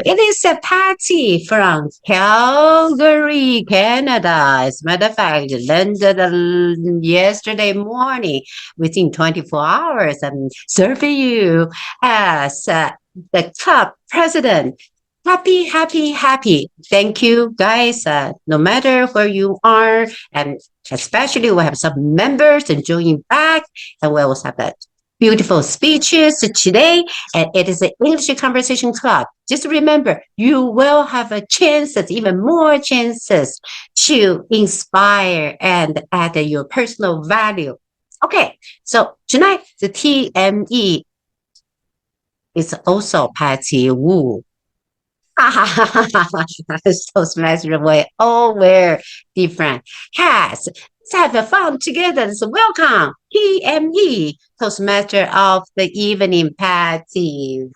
it is a Patty from Calgary, Canada. As a matter of fact, it landed yesterday morning. Within 24 hours, I'm serving you as the club president. Happy, happy, happy. Thank you, guys. No matter where you are, and especially we have some members enjoying back, and we also have that beautiful speeches today, and it is an English Conversation Club. Just remember, you will have a chances, even more chances to inspire and add your personal value. Okay, so tonight the TME is also Patty Wu. Toastmaster, we all wear different hats. Let's have fun together. So welcome, TME, Toastmaster of the Evening Patty.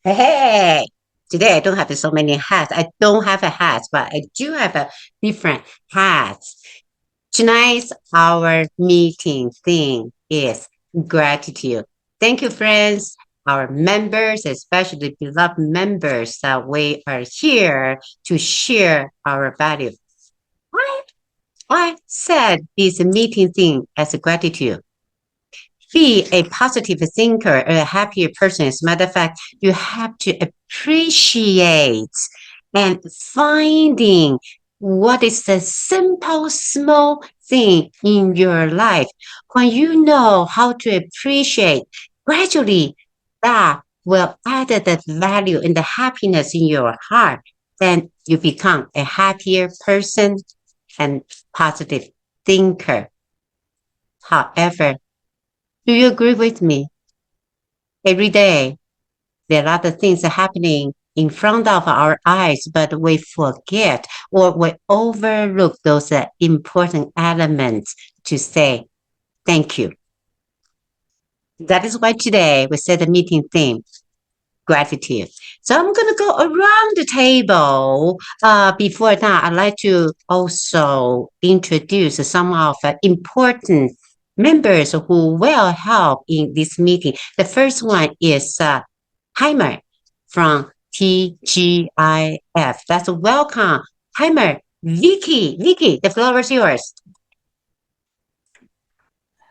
Hey, today I don't have so many hats. I don't have a hat, but I do have a different hats. Tonight's our meeting theme is gratitude. Thank you, friends, our members, especially beloved members, that we are here to share our value. I said this meeting theme as a gratitude. Be a positive thinker, a happier person. As a matter of fact, you have to appreciate and finding what is the simple, small thing in your life. When you know how to appreciate, gradually that will add the value and the happiness in your heart. Then you become a happier person and positive thinker. However, do you agree with me? Every day, there are other things happening in front of our eyes, but we forget or we overlook those important elements to say thank you. That is why today we set the meeting theme, gratitude. So I'm going to go around the table. Before that, I'd like to also introduce some of the important members who will help in this meeting. The first one is Heimer from TGIF. That's welcome. Heimer, Vicky, the floor is yours.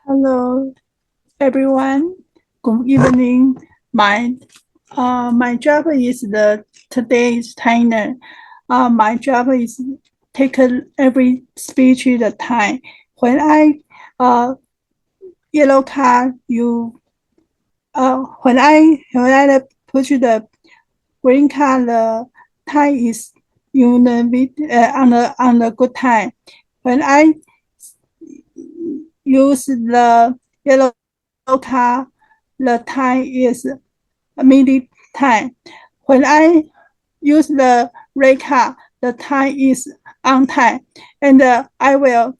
Hello, everyone. Good evening. My job is today's trainer. My job is take every speech the time. When I yellow card, when I push the green card, the time is on the good time. When I use the yellow card, the time is midi time. When I use the red card, the time is on time, and I will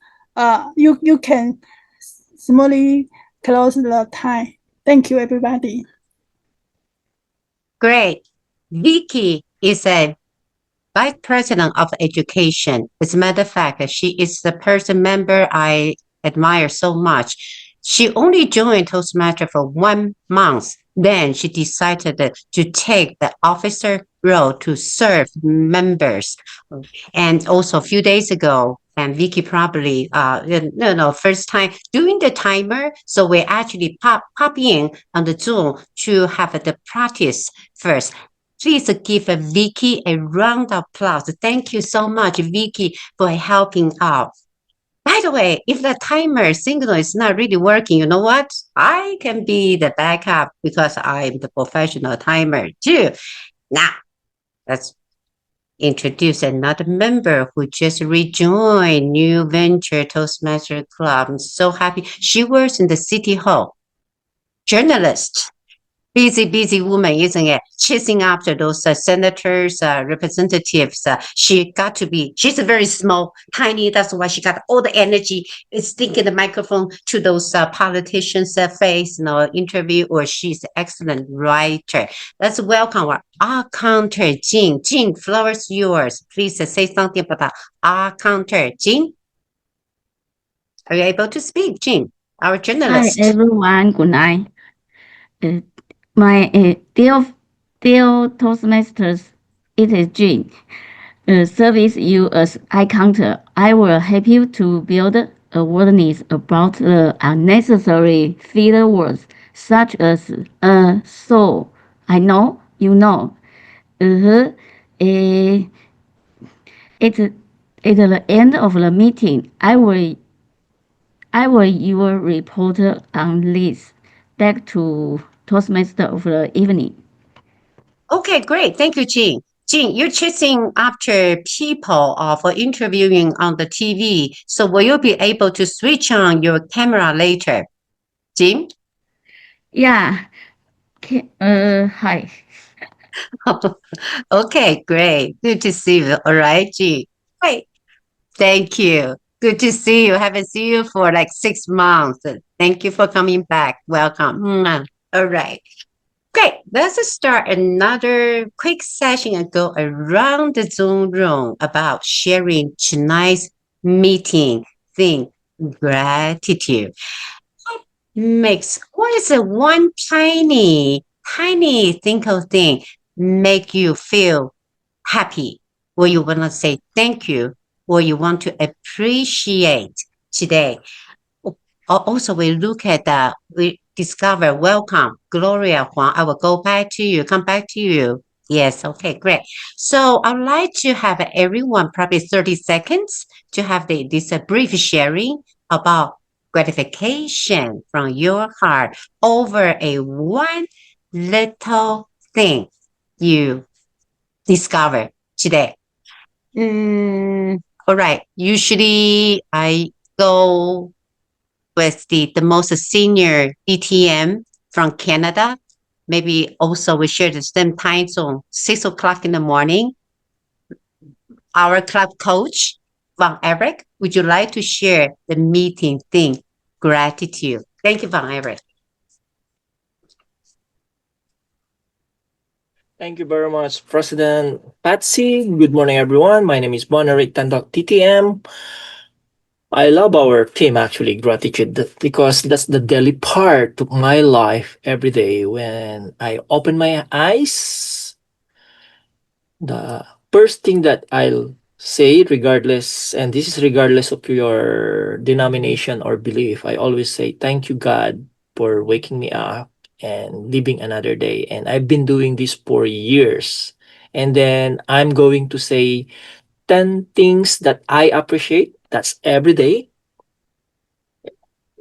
you can smoothly close the time. Thank you, everybody. Great. Vicky is a Vice President of Education. As a matter of fact, she is the person member I admire so much. She only joined Toastmaster for 1 month. Then she decided to take the officer role to serve members. And also a few days ago, and Vicky probably, first time doing the timer. So we actually pop in on the Zoom to have the practice first. Please give Vicky a round of applause. Thank you so much, Vicky, for helping out. By the way, if the timer signal is not really working, you know what? I can be the backup because I'm the professional timer too. Now, let's introduce another member who just rejoined New Venture Toastmaster Club. I'm so happy. She works in the City Hall. Journalist. Busy woman, isn't it? Chasing after those senators, representatives. She's a very small, tiny. That's why she got all the energy. Is sticking the microphone to those politicians' face, interview, or she's an excellent writer. Let's welcome our counter, Jing. Jing, floor is yours. Please say something about our counter, Jing. Are you able to speak, Jing? Our journalist. Hi everyone, good night. My Dear Toastmasters, it is Jean. Service you as eye counter. I will help you to build awareness about the unnecessary filler words such as so, I know, you know. Uh-huh. Eh, at the end of the meeting, I will your reporter on this back to Toastmaster of the evening. Okay, great. Thank you, Jean. Jean, you're chasing after people for interviewing on the TV. So will you be able to switch on your camera later? Jean? Yeah. Hi. Okay, great. Good to see you. All right, Jean. Great. Thank you. Good to see you. Haven't seen you for like 6 months. Thank you for coming back. Welcome. Mwah. All right. Great. Let's start another quick session and go around the Zoom room about sharing tonight's meeting thing, gratitude. Makes what is the one tiny thinking thing make you feel happy, or you want to say thank you, or you want to appreciate today? Also, we look at we discover, welcome, Gloria Huang. I will go back to you, come back to you. Yes, okay, great. So I'd like to have everyone probably 30 seconds to have this brief sharing about gratification from your heart over a one little thing you discover today. All right. Usually I go with the most senior DTM from Canada. Maybe also we share the same time zone, 6 o'clock in the morning. Our club coach, Van Eric, would you like to share the meeting thing? Gratitude. Thank you, Van Eric. Thank you very much, President Patsy. Good morning, everyone. My name is Boneric Tandok TTM. I love our team, actually, gratitude, because that's the daily part of my life every day. When I open my eyes, the first thing that I'll say, regardless, and this is regardless of your denomination or belief, I always say, thank you, God, for waking me up and living another day. And I've been doing this for years. And then I'm going to say 10 things that I appreciate. That's every day,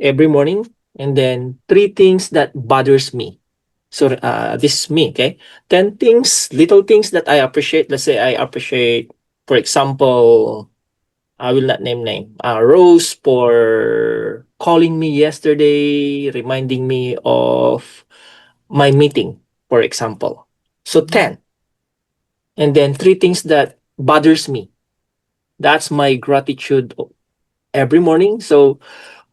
every morning. And then 3 things that bothers me. So this is me, okay? 10 things, little things that I appreciate. Let's say I appreciate, for example, I will not name. Rose for calling me yesterday, reminding me of my meeting, for example. So 10. And then 3 things that bothers me. That's my gratitude every morning. So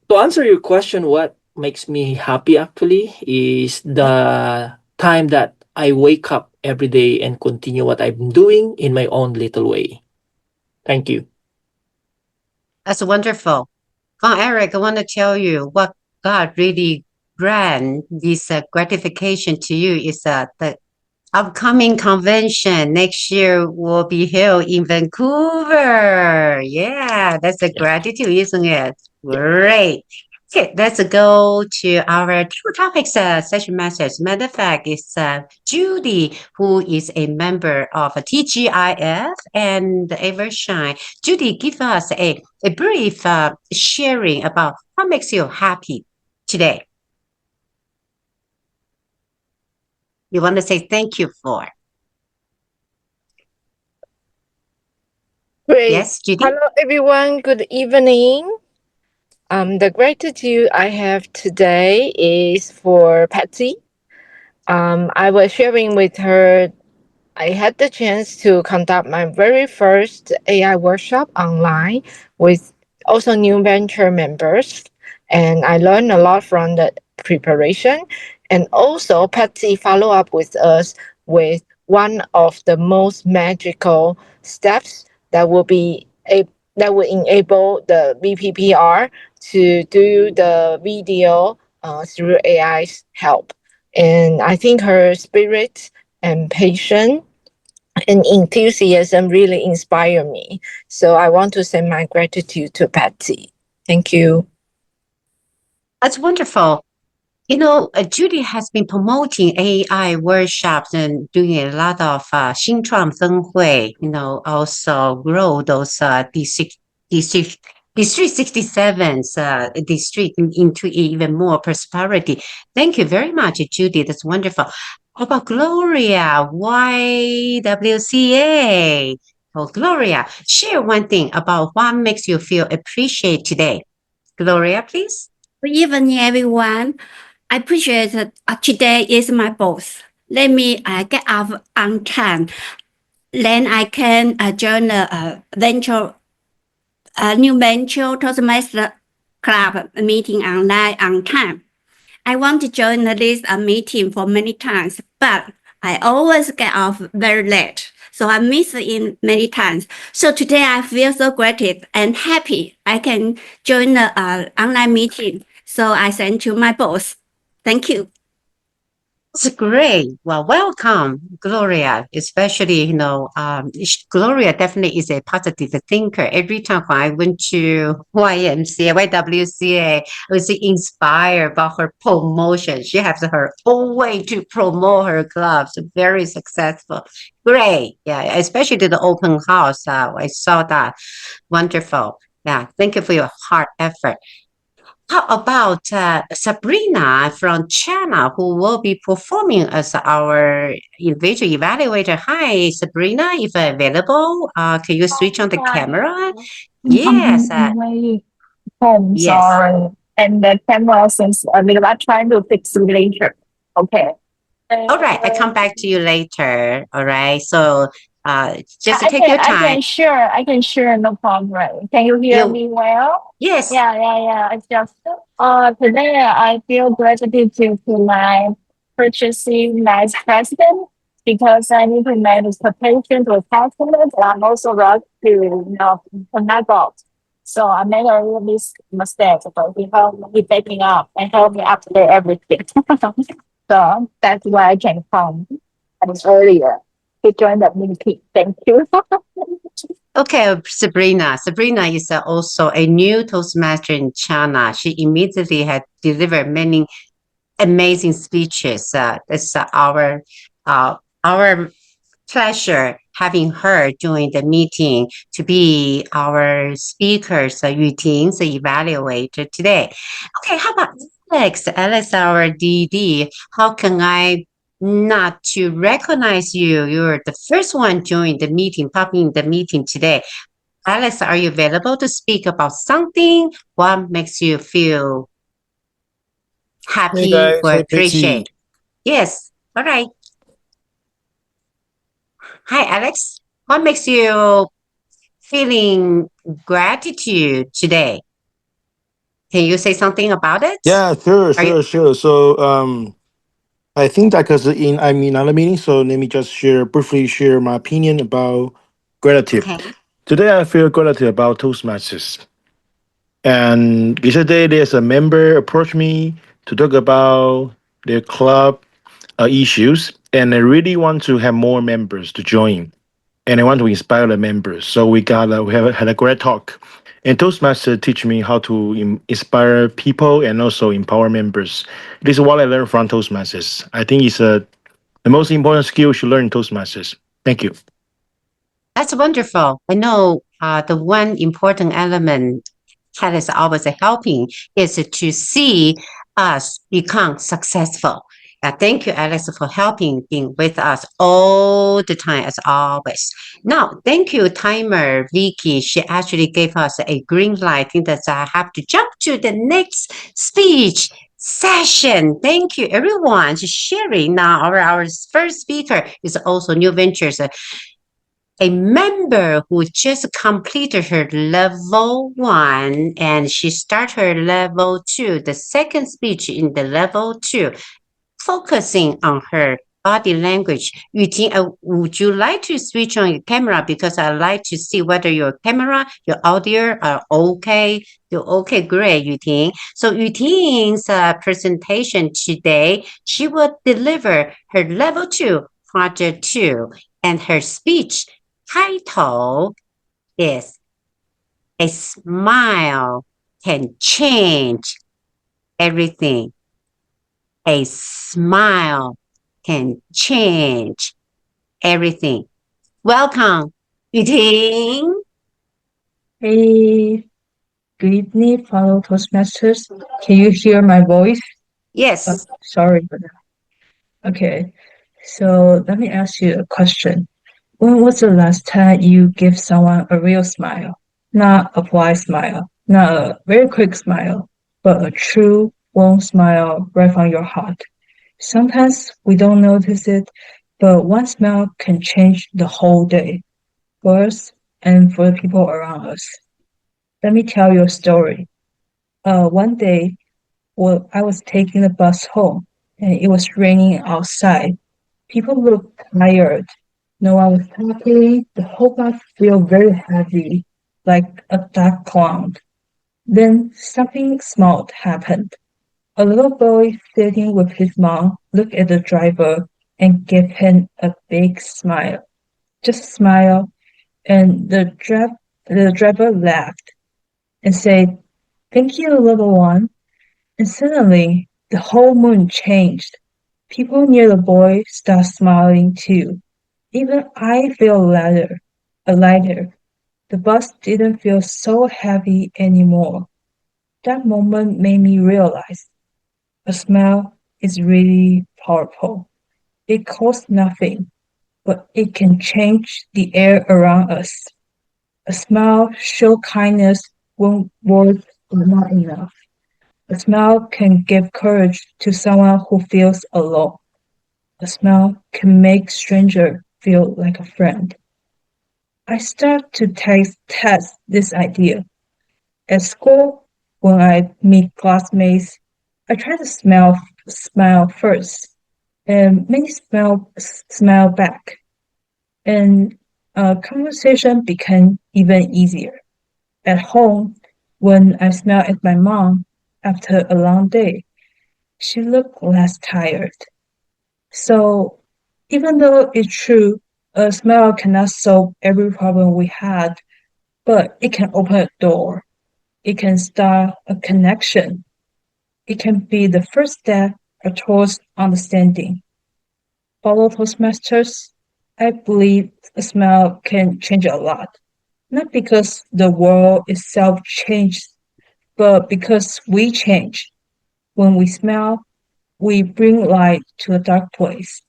to answer your question, what makes me happy actually is the time that I wake up every day and continue what I'm doing in my own little way. Thank you. That's wonderful. Van Eric, I want to tell you what God really grant this gratification to you is the upcoming convention next year will be held in Vancouver. Yeah, that's a Yeah. gratitude, isn't it? Yeah. Great. Okay, let's go to our two topics session message. Matter of fact, it's Judy, who is a member of TGIF and Evershine. Judy, give us a brief sharing about what makes you happy today. You want to say thank you for. Great. Yes, Judy? Hello, everyone. Good evening. The gratitude I have today is for Patsy. I was sharing with her. I had the chance to conduct my very first AI workshop online with also new venture members, and I learned a lot from the preparation. And also, Patsy follow up with us with one of the most magical steps that will be a that will enable the VPPR to do the video through AI's help. And I think her spirit and patience and enthusiasm really inspire me. So I want to send my gratitude to Patsy. Thank you. That's wonderful. Judy has been promoting AI workshops and doing a lot of 新创分会, also grow those district 67's district into even more prosperity. Thank you very much, Judy. That's wonderful. How about Gloria? YWCA. Oh, Gloria, share one thing about what makes you feel appreciated today. Gloria, please. Good evening, everyone. I appreciate that today is my boss. Let me get up on time. Then I can join the new venture Toastmaster Club meeting online on time. I want to join this meeting for many times, but I always get off very late. So I miss it many times. So today I feel so grateful and happy I can join the online meeting. So I send to my boss. Thank you. That's great. Well, welcome, Gloria. Especially, Gloria definitely is a positive thinker. Every time when I went to YWCA, I was inspired by her promotion. She has her own way to promote her clubs. Very successful. Great. Yeah, especially to the open house. I saw that. Wonderful. Yeah, thank you for your hard effort. How about Sabrina from China, who will be performing as our individual evaluator? Hi, Sabrina, if available, can you switch on the camera? Yes, Way home, yes. sorry. And the camera seems a little bit trying to fix it later. Okay. All right, I come back to you later. All right, so just to I take can your time. I can share, no problem. Can you hear You me well? yes. Yeah. It's just today I feel gratitude to my purchasing vice president because I need to make expectations with customers and I'm also rush to connect out. So I made a little mistake, but he picked me up and helped me update everything. So that's why I can come earlier to join the meeting. Thank you. Okay, Sabrina. Sabrina is also a new Toastmaster in China. She immediately had delivered many amazing speeches. It's our pleasure having her during the meeting to be our speakers, Yuting's evaluator today. Okay, how about Alex? Alex, our DD. How can I not to recognize you? You're the first one joining the meeting, popping in the meeting today. Alex, are you available to speak about something? What makes you feel Hey happy guys, or hey Betsy. appreciate? Yes. All right. Hi, Alex. What makes you feeling gratitude today? Can you say something about it? Yeah, sure, Are you sure, sure. So I think that because I'm in another meeting, so let me just briefly share my opinion about gratitude. okay? Today I feel gratitude about Toastmasters. And yesterday there's a member approached me to talk about their club issues, and I really want to have more members to join. And I want to inspire the members. So had a great talk. And Toastmaster teach me how to inspire people and also empower members. This is what I learned from Toastmasters. I think it's the most important skill you should learn in Toastmasters. Thank you. That's wonderful. I know the one important element that is always helping is to see us become successful. Thank you, Alex, for helping being with us all the time, as always. Now, thank you, timer Vicky. She actually gave us a green light. I think that I have to jump to the next speech session. Thank you, everyone, for sharing. Now, our first speaker is also New Ventures a member who just completed her level 1 and she started her level 2, the second speech in the level 2, focusing on her body language. Yuting, would you like to switch on your camera because I like to see whether your camera, your audio are okay. You're okay, great, Yuting. So Yuting's presentation today, she will deliver her level 2 Project 2. And her speech title is A Smile Can Change Everything. A smile can change everything. Welcome, Yuting. Hey, good evening, fellow Toastmasters. Can you hear my voice? Yes. Sorry for that. Okay, so let me ask you a question. When was the last time you gave someone a real smile? Not a polite smile, not a very quick smile, but a true, warm smile right from your heart. Sometimes we don't notice it, but one smile can change the whole day for us and for the people around us. Let me tell you a story. One day, I was taking the bus home, and it was raining outside. People looked tired. No one was talking. The whole bus felt very heavy, like a dark cloud. Then something small happened. A little boy sitting with his mom looked at the driver and gave him a big smile. Just a smile, and the driver laughed and said, "Thank you, little one." And suddenly, the whole mood changed. People near the boy started smiling too. Even I felt lighter. The bus didn't feel so heavy anymore. That moment made me realize a smile is really powerful. It costs nothing, but it can change the air around us. A smile shows kindness when words are not enough. A smile can give courage to someone who feels alone. A smile can make stranger feel like a friend. I start to test this idea. At school, when I meet classmates, I try to smile first, and many smile back, and conversation became even easier. At home, when I smile at my mom after a long day, she looked less tired. So, even though it's true, a smile cannot solve every problem we had, but it can open a door. It can start a connection. It can be the first step towards understanding. Follow Toastmasters. I believe a smile can change a lot. Not because the world itself changed, but because we change. When we smile, we bring light to a dark place.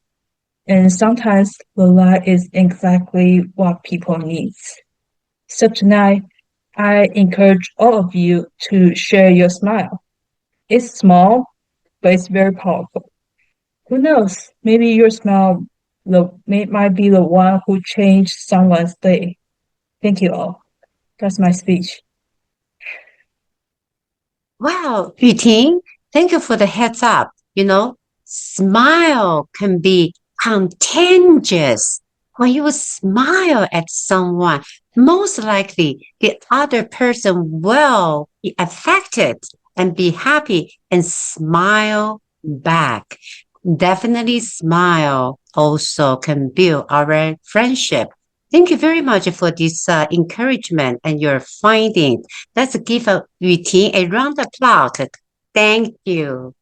And sometimes the light is exactly what people need. So tonight, I encourage all of you to share your smile. It's small, but it's very powerful. Who knows? Maybe your smile might be the one who changed someone's day. Thank you all. That's my speech. Wow, Yuting, thank you for the heads up. Smile can be contagious. When you smile at someone, most likely the other person will be affected and be happy and smile back. Definitely smile also can build our friendship. Thank you very much for this encouragement and your findings. Let's give Yuting a round of applause. Thank you.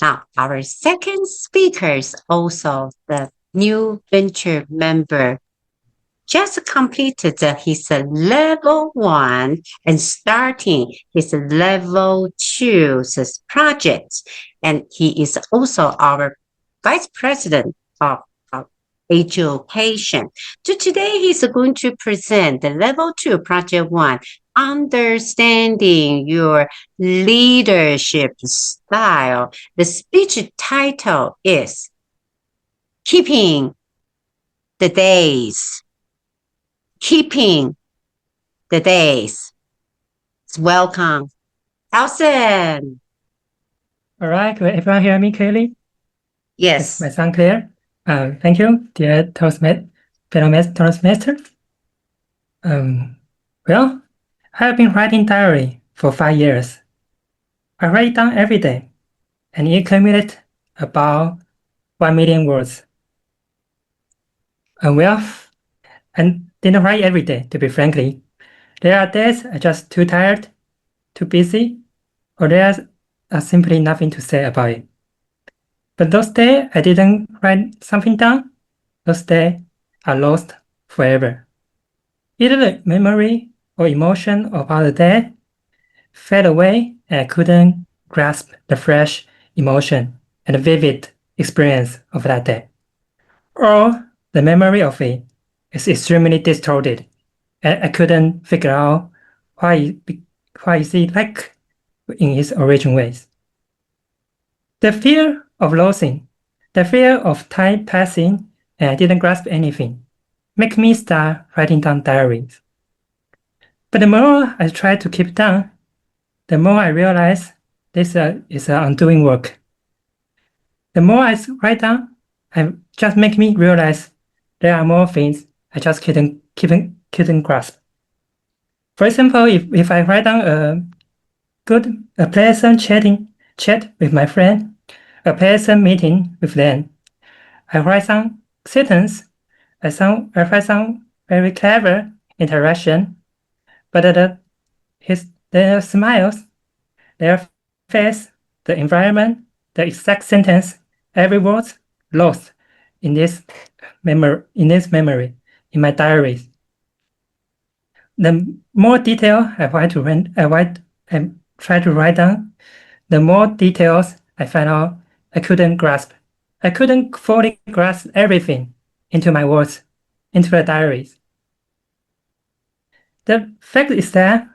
Now, our second speaker is also the new venture member. Just completed his level 1 and starting his level 2 project. And he is also our vice president of education. So today he's going to present the level 2 project 1, understanding your leadership style. The speech title is keeping the days. Keeping the days. Welcome, Alison. All right, will everyone hear me clearly? Yes. My sound clear? Thank you, dear Toastmaster. Well, I have been writing diary for 5 years. I write it down every day, and it accumulates about 1 million words. Well, I didn't write every day, to be frankly. There are days I'm just too tired, too busy, or there's simply nothing to say about it. But those days I didn't write something down, those days are lost forever. Either the memory or emotion about the day fade away and I couldn't grasp the fresh emotion and the vivid experience of that day. Or the memory of it is extremely distorted and I couldn't figure out why is it like in its original ways. The fear of losing, the fear of time passing and I didn't grasp anything, make me start writing down diaries. But the more I try to keep down, the more I realize this is an undoing work. The more I write down, it just make me realize there are more things I just couldn't grasp. For example, if I write down a pleasant chat with my friend, a pleasant meeting with them, I write some sentence, I write some very clever interaction, but their smiles, their face, the environment, the exact sentence, every word lost in this memory, in my diaries. The more detail I try to write down, the more details I find out I couldn't grasp. I couldn't fully grasp everything into my words, into the diaries. The fact is that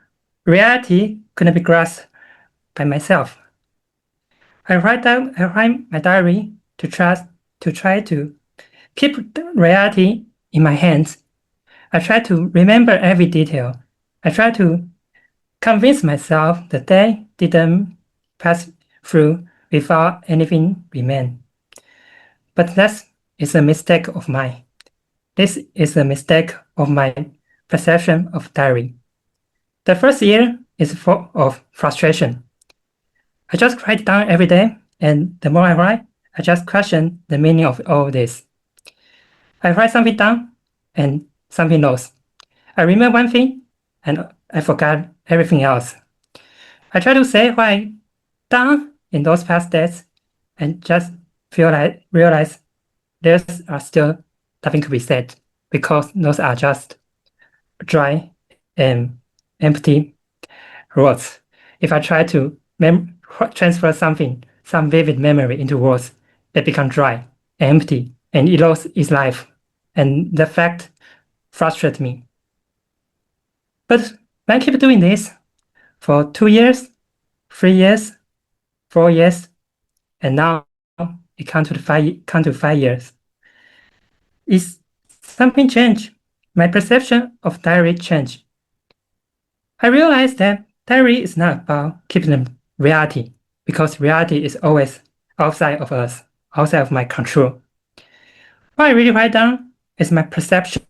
reality couldn't be grasped by myself. I write my diary to try to keep reality in my hands. I try to remember every detail. I try to convince myself the day didn't pass through without anything remain. But that is a mistake of mine. This is a mistake of my perception of diary. The first year is full of frustration. I just write down every day, and the more I write, I just question the meaning of all this. I write something down, and something lost. I remember one thing, and I forgot everything else. I try to say what I done in those past days, and just realize there's still nothing to be said, because those are just dry and empty words. If I try to transfer some vivid memory into words, it becomes dry, empty, and it lost its life. And the fact frustrates me. But when I keep doing this for 2 years, 3 years, 4 years, and now it comes to 5 years, is something changed. My perception of diary changed. I realized that diary is not about keeping reality, because reality is always outside of us, outside of my control. What I really write down is my perception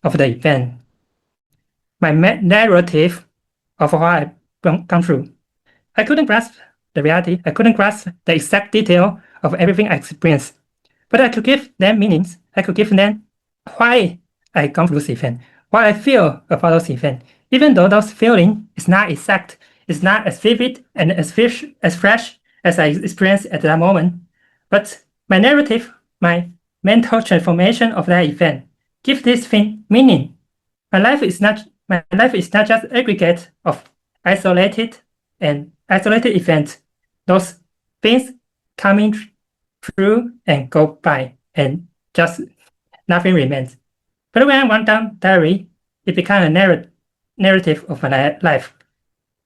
of the event, my narrative of what I've gone through. I couldn't grasp the reality. I couldn't grasp the exact detail of everything I experienced. But I could give them meanings. I could give them why I gone through this event, what I feel about those events. Even though those feelings is not exact, it's not as vivid and as fresh as I experienced at that moment. But my narrative, my mental transformation of that event, give this thing meaning. My life is not just aggregate of isolated events. Those things coming through and go by, and just nothing remains. But when I went down diary, it became a narrative of my life.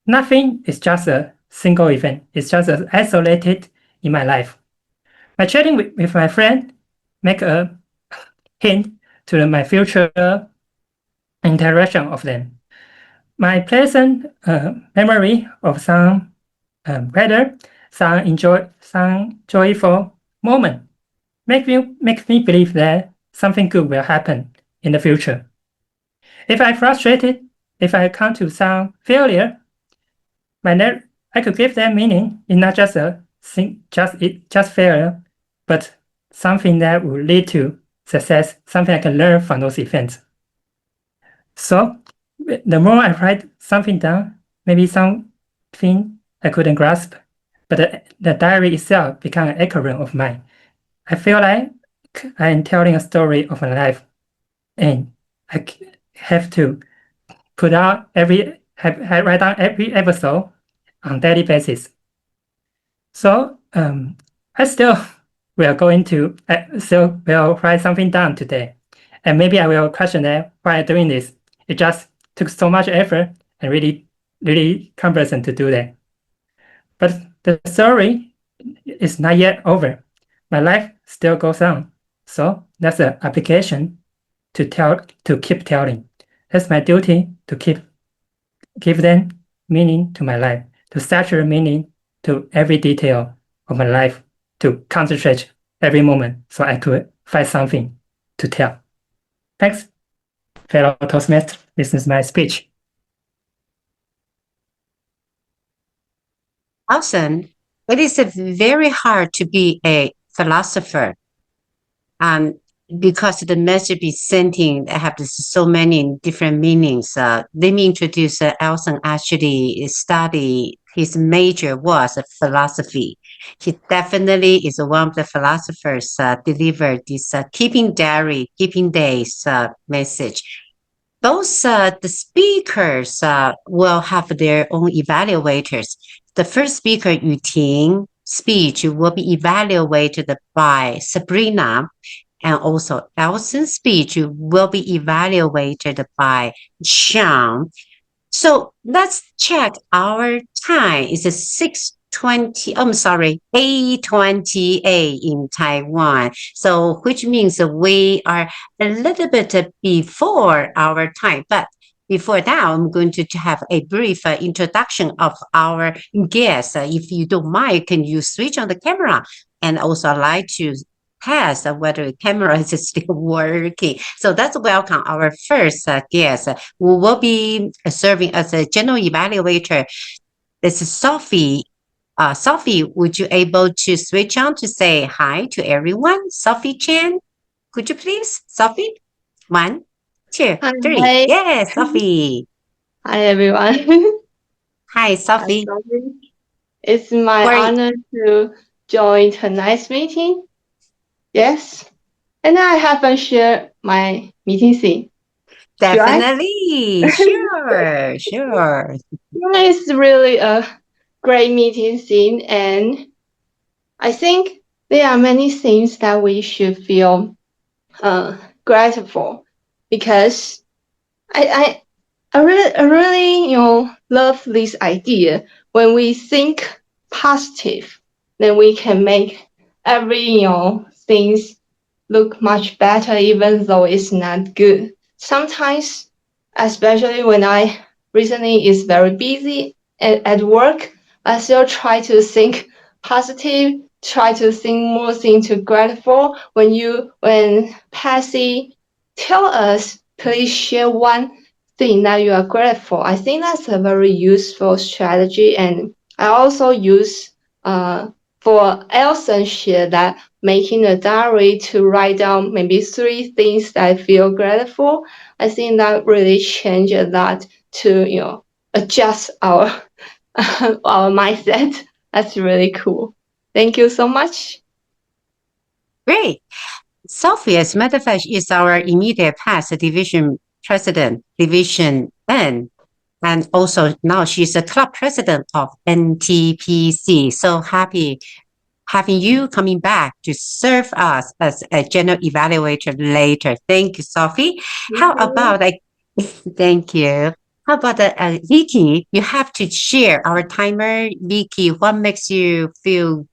Nothing is just a single event. It's just isolated in my life. My chatting with my friend make a hint to my future interaction of them. My pleasant memory of some weather, some joyful moment makes me believe that something good will happen in the future. If I'm frustrated, if I come to some failure, I could give them meaning in not just a just failure, but something that will lead to success, something I can learn from those events. So the more I write something down, maybe something I couldn't grasp, but the diary itself became an echo of mine. I feel like I am telling a story of my life, and I have to put out write down every episode on daily basis. So I still will write something down today, and maybe I will question that why I'm doing this. It just took so much effort and really cumbersome to do that. But the story is not yet over. My life still goes on. So that's an application to keep telling. That's my duty to give them meaning to my life, to saturate meaning to every detail of my life, to concentrate every moment so I could find something to tell. Thanks, fellow Toastmasters. This is my speech. Awesome. It is very hard to be a philosopher. Because the message is sending have so many different meanings. Let me introduce Elson actually study, his major was philosophy. He definitely is one of the philosophers delivered this keeping diary, keeping days message. Those the speakers will have their own evaluators. The first speaker, Yuting, speech will be evaluated by Sabrina, and also Elson's speech will be evaluated by Sean. So let's check our time. It's 6:20. I'm sorry, 8:28 in Taiwan. So which means we are a little bit before our time. But before that, I'm going to have a brief introduction of our guest. If you don't mind, can you switch on the camera? And also I'd like to test whether the camera is still working. So let's welcome our first guest who will be serving as a general evaluator. This is Sophie. Sophie, would you able to switch on to say hi to everyone? Sophie Chen, could you please? Sophie, 1, 2, 3. Hi. Yes, Sophie. Hi, everyone. Hi, Hi, Sophie. Sophie. It's my Where- honor to join tonight's meeting. Yes. And I haven't shared my meeting scene. Should I? Definitely. Sure, sure. It's really a great meeting scene, and I think there are many things that we should feel grateful because I really, love this idea. When we think positive, then we can make every, things look much better, even though it's not good. Sometimes, especially when I recently is very busy at work, I still try to think positive, try to think more things to grateful. When Patsy tell us, please share one thing that you are grateful. I think that's a very useful strategy, and I also use for Elson share that making a diary to write down maybe 3 things that I feel grateful. I think that really changed a lot to adjust our our mindset. That's really cool. Thank you so much. Great. Sophie, as a matter of fact, is our immediate past division president, Division N. And also now she's a club president of NTPC. So happy having you coming back to serve us as a general evaluator later. Thank you, Sophie. How about thank you. How about Vicky? You have to share our timer. Vicky, what makes you feel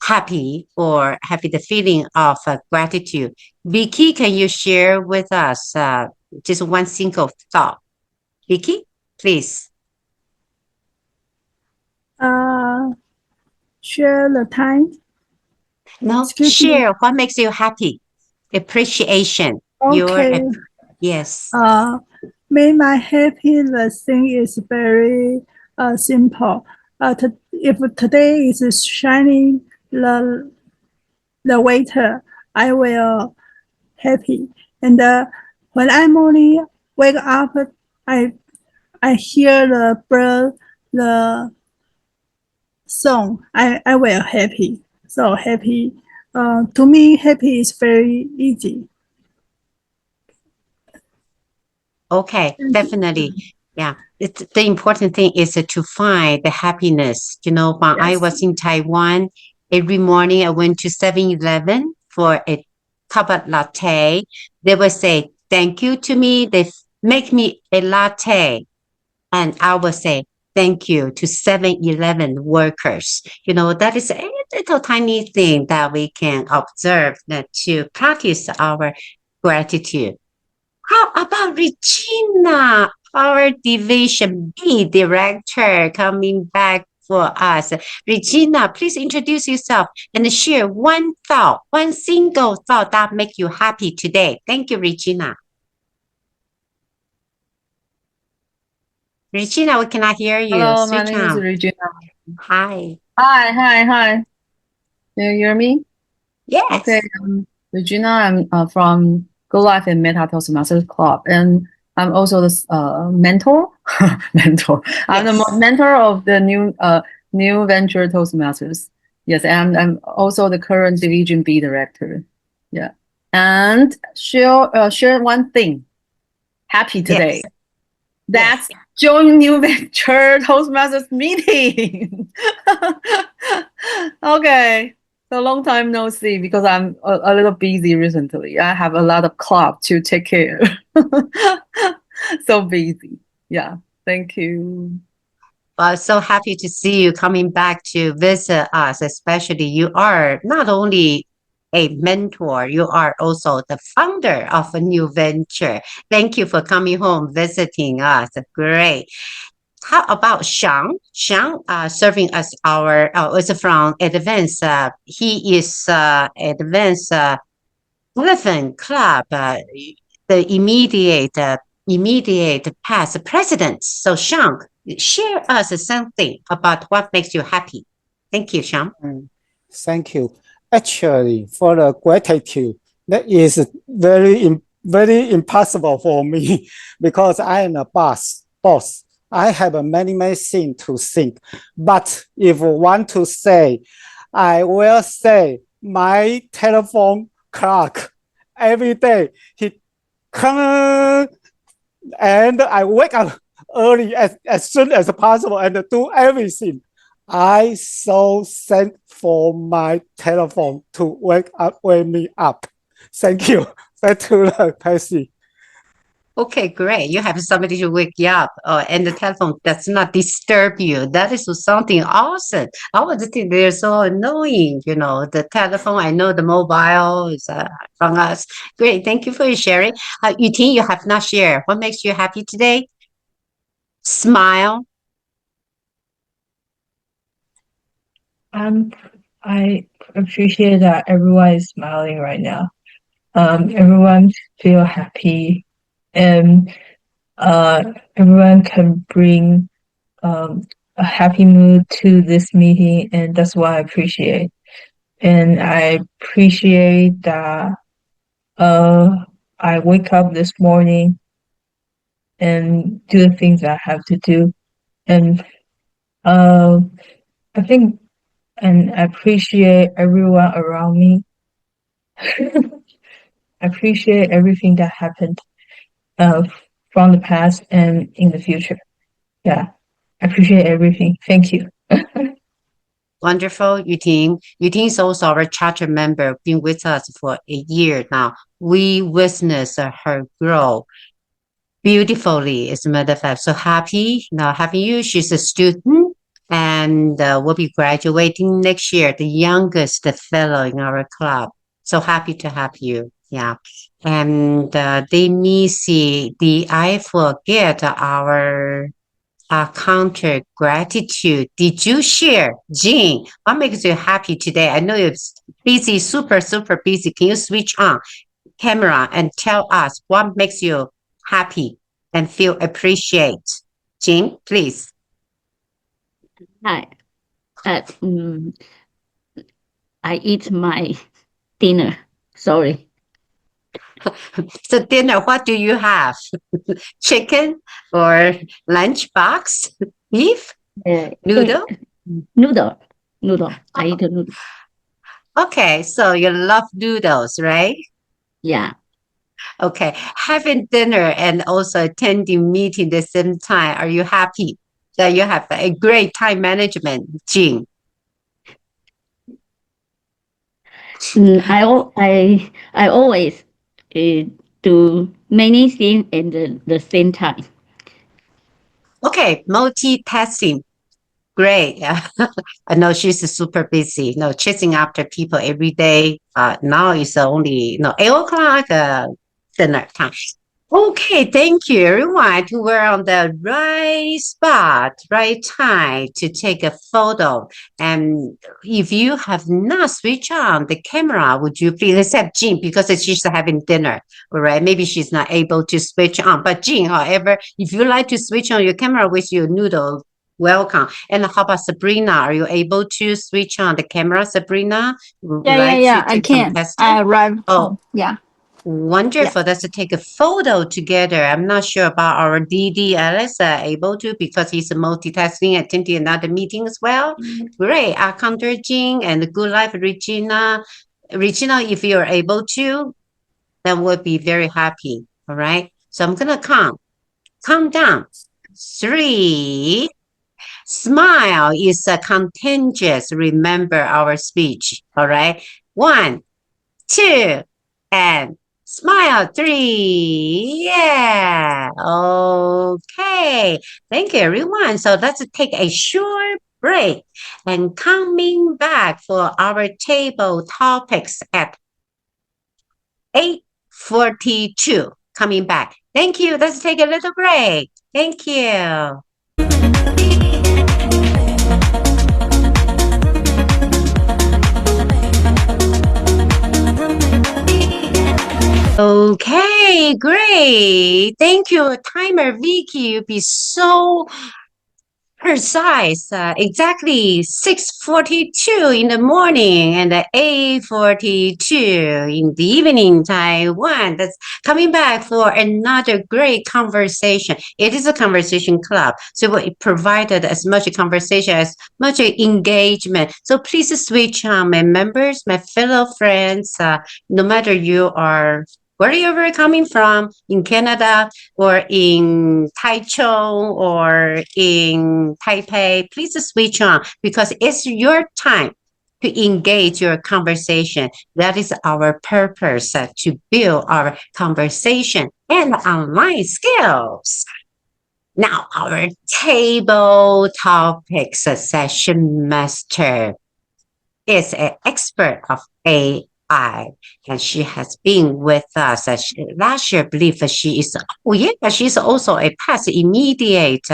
happy or happy the feeling of gratitude? Vicky, can you share with us just one single thought? Vicky, please. Share the time. No, Excuse me. share what makes you happy. Appreciation. Okay. Yes. make my happy. The thing is very simple. If today is shining the waiter, I will happy. And when I morning wake up, I hear the bird, the song. I will happy. So happy. To me, happy is very easy. Okay, definitely. Yeah. It's the important thing is to find the happiness. You know, when I was in Taiwan, every morning I went to 7-Eleven for a cup of latte. They would say thank you to me. They make me a latte. And I will say thank you to 7-Eleven workers. You know, that is a little tiny thing that we can observe to practice our gratitude. How about Regina, our Division B director, coming back for us? Regina, please introduce yourself and share one thought, one single thought that make you happy today. Thank you, Regina. Regina, we cannot hear you. Hello, my Switch name is on. Regina. Hi. Hi. Do you hear me? Yes. Okay, Regina, I'm from Go Life and Meta Toastmasters Club, and I'm also the mentor. Mentor. I'm the Yes. mentor of the new venture Toastmasters. Yes, and I'm also the current Division B director. Yeah, and share one thing. Happy today. Yes. That's join new venture Toastmasters meeting. Okay. So long time no see because I'm a little busy recently. I have a lot of club to take care. So busy. Yeah. Thank you. So happy to see you coming back to visit us, especially you are not only a mentor, you are also the founder of a new venture. Thank you for coming home, visiting us. Great. How about Shang? Shang serving as our, is from Advance. He is Advance Elephant Club, the immediate past president. So Shang, share us something about what makes you happy. Thank you, Shang. Thank you. Actually, for the gratitude, that is very impossible for me because I am a boss. I have many things to think. But if I want to say, I will say my telephone clock every day. He come and I wake up early as soon as possible and do everything. I so thank for my telephone to wake me up. Thank you. Back to the Percy. Okay, great. You have somebody to wake you up, and the telephone does not disturb you. That is something awesome. I would think they're so annoying, you know, the telephone. I know the mobile is from us. Great. Thank you for your sharing. Yuting, you have not shared. What makes you happy today? Smile. I appreciate that everyone is smiling right now. Everyone feel happy, and everyone can bring a happy mood to this meeting, and that's what I appreciate. And I appreciate that I wake up this morning and do the things I have to do, and I think and I appreciate everyone around me. I appreciate everything that happened from the past and in the future. Yeah, I appreciate everything. Thank you. Wonderful, Yuting. Yuting is also our charter member, been with us for a year now. We witness her grow beautifully, as a matter of fact. So happy now having you. She's a student and will be graduating next year, the youngest fellow in our club. So happy to have you. Yeah. And let me see. I forget our counter gratitude. Did you share, Jean? What makes you happy today? I know you're busy, super busy. Can you switch on camera and tell us what makes you happy and feel appreciate. Jean, please. Hi. I eat my dinner. Sorry. So dinner, what do you have? Chicken or lunchbox? Beef? Noodle? Noodle. I eat a noodle. Okay, so you love noodles, right? Yeah. Okay, having dinner and also attending meeting the same time. Are you happy that you have a great time management, Jean? I always do many things at the same time. Okay, multitasking. Great. Yeah. I know she's super busy, chasing after people every day. Now it's only, 8 o'clock, dinner time. Okay, thank you everyone who were on the right spot, right time to take a photo. And if you have not switched on the camera, would you please accept Jean because she's having dinner, all right? Maybe she's not able to switch on. But Jean, however, if you like to switch on your camera with your noodle, welcome. And how about Sabrina? Are you able to switch on the camera, Sabrina? Would you like to I take some can. testing? I arrived Oh, home. Yeah. wonderful. Let's take a photo together. I'm not sure about our DD Alice able to because he's multitasking, attending another meeting as well. Great. Our counter Jean and Good Life Regina. Regina, if you're able to, then we'll be very happy. All right. So I'm gonna count down. 3. Smile is contagious. Remember our speech. All right. 1, 2, and smile. 3. Yeah. Okay. Thank you, everyone. So let's take a short break and coming back for our table topics at 8:42. Coming back. Thank you. Let's take a little break. Thank you. Okay, great. Thank you, timer Vicky. You be so precise. Exactly 6:42 in the morning and 8:42 in the evening, Taiwan. That's coming back for another great conversation. It is a conversation club, so we provided as much conversation, as much engagement. So please switch on, my members, my fellow friends. No matter you are wherever you're coming from in Canada or in Taichung or in Taipei, please switch on because it's your time to engage your conversation. That is our purpose, to build our conversation and online skills. Now, our table topics session master is an expert of AI, and she has been with us. Last year, I believe she is. Oh yeah, she's also a past immediate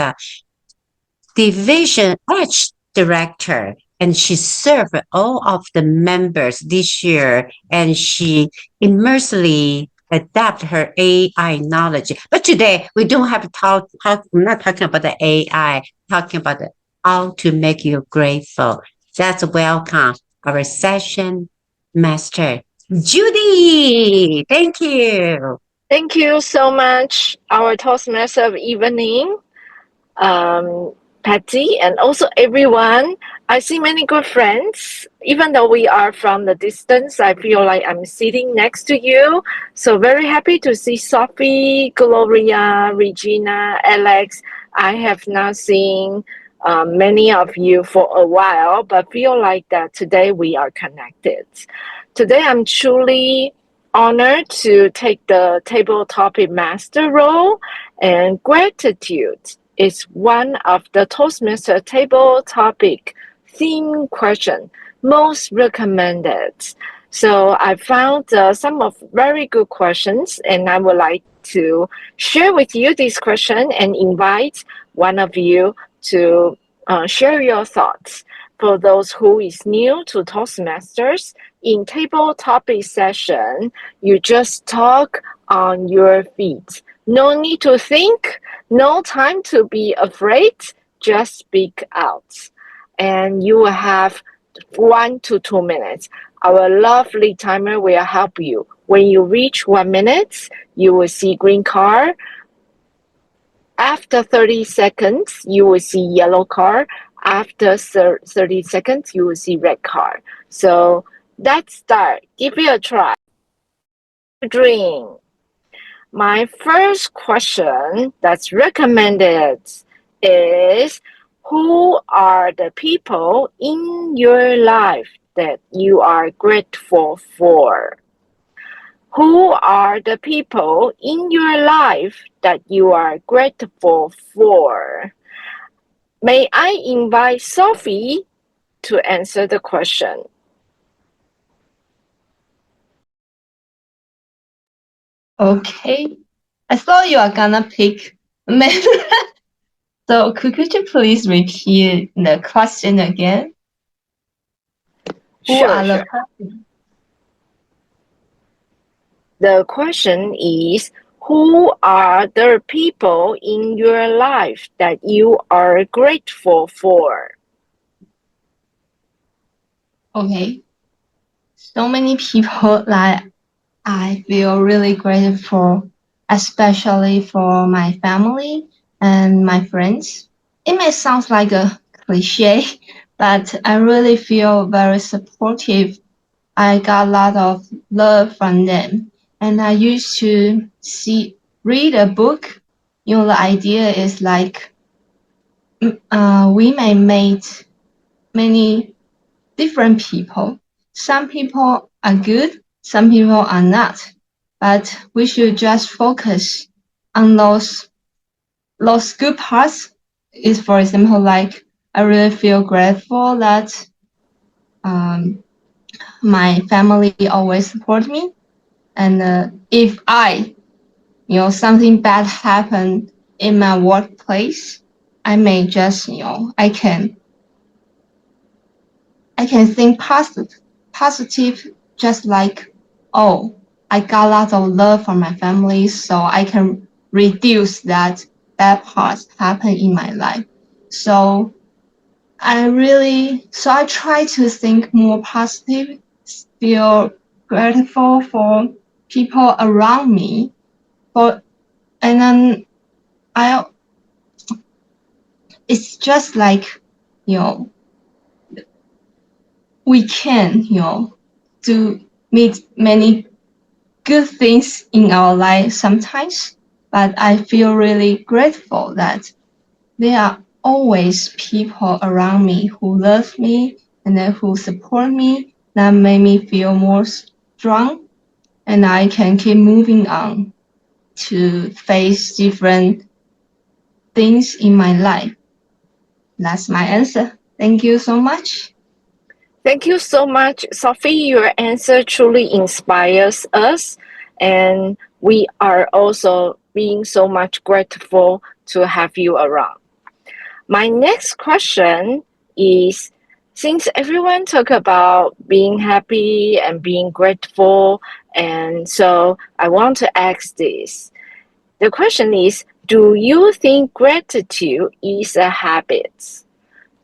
division H director, and she served all of the members this year, and she immersively adapt her AI knowledge. But today we don't have to talk. I'm not talking about the AI. Talking about how to make you grateful. That's welcome our session master, Judy. Thank you. Thank you so much, our Toastmaster of evening, Patty, and also everyone. I see many good friends. Even though we are from the distance, I feel like I'm sitting next to you. So very happy to see Sophie, Gloria, Regina, Alex. I have not seen many of you for a while, but feel like that today we are connected. Today I'm truly honored to take the table topic master role, and gratitude is one of the Toastmaster table topic theme question most recommended. So I found some of very good questions, and I would like to share with you this question and invite one of you to share your thoughts. For those who is new to Toastmasters, in table topic session, you just talk on your feet. No need to think, no time to be afraid, just speak out. And you will have 1 to 2 minutes. Our lovely timer will help you. When you reach 1 minute, you will see green card. After 30 seconds, you will see yellow card. After 30 seconds, you will see red card. So let's start. Give it a try. Drink. My first question that's recommended is, who are the people in your life that you are grateful for? Who are the people in your life that you are grateful for? May I invite Sophie to answer the question? Okay. I thought you are gonna pick men. So could you please repeat the question again? Who are the person? The question is, who are the people in your life that you are grateful for? Okay. So many people that I feel really grateful, especially for my family and my friends. It may sound like a cliche, but I really feel very supportive. I got a lot of love from them. And I used to read a book. The idea is like we may meet many different people. Some people are good, some people are not. But we should just focus on those good parts. Is, for example, like I really feel grateful that my family always support me, and if something bad happened in my workplace, I may just I can think positive, just like, oh, I got a lot of love from my family, so I can reduce that bad parts happen in my life. So I try to think more positive, feel grateful for people around me, and then it's just like, we can, do meet many good things in our life sometimes, but I feel really grateful that there are always people around me who love me and who support me, that make me feel more strong, and I can keep moving on to face different things in my life. That's my answer. Thank you so much. Thank you so much, Sophie. Your answer truly inspires us, and we are also being so much grateful to have you around. My next question is, since everyone talk about being happy and being grateful, and so I want to ask this. The question is, do you think gratitude is a habit?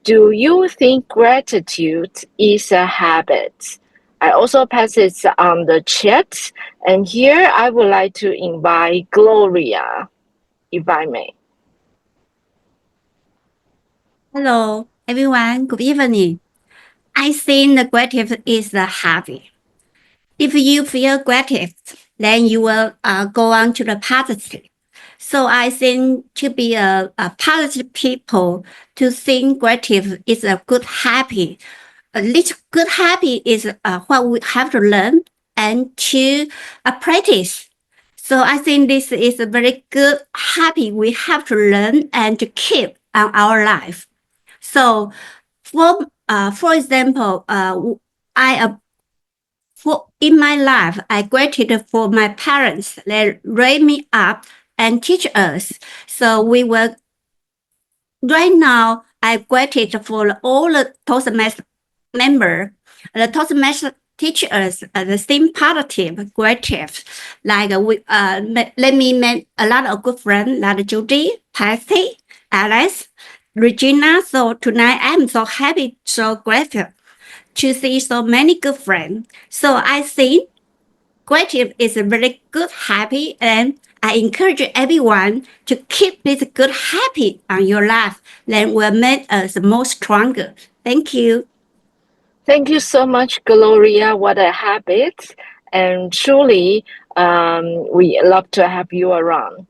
Do you think gratitude is a habit? I also pass it on the chat, and here I would like to invite Gloria, if I may. Hello, everyone. Good evening. I think the gratitude is a habit. If you feel gratitude, then you will go on to the positive. So I think to be a positive people, to think gratitude is a good habit. A little good habit is what we have to learn and to practice. So I think this is a very good habit we have to learn and to keep on our life. So for example, in my life, I grateful for my parents. They raised me up and teach us. So right now, I grateful for all the Toastmasters member. The Toastmasters teach us the same positive, creative. Like let me make a lot of good friends like Judy, Patty, Alice, Regina. So tonight I'm so happy, so grateful to see so many good friends. So I think gratitude is a very good habit, and I encourage everyone to keep this good habit on your life. Then will make us more stronger. Thank you. Thank you so much, Gloria. What a habit. And truly, we love to have you around.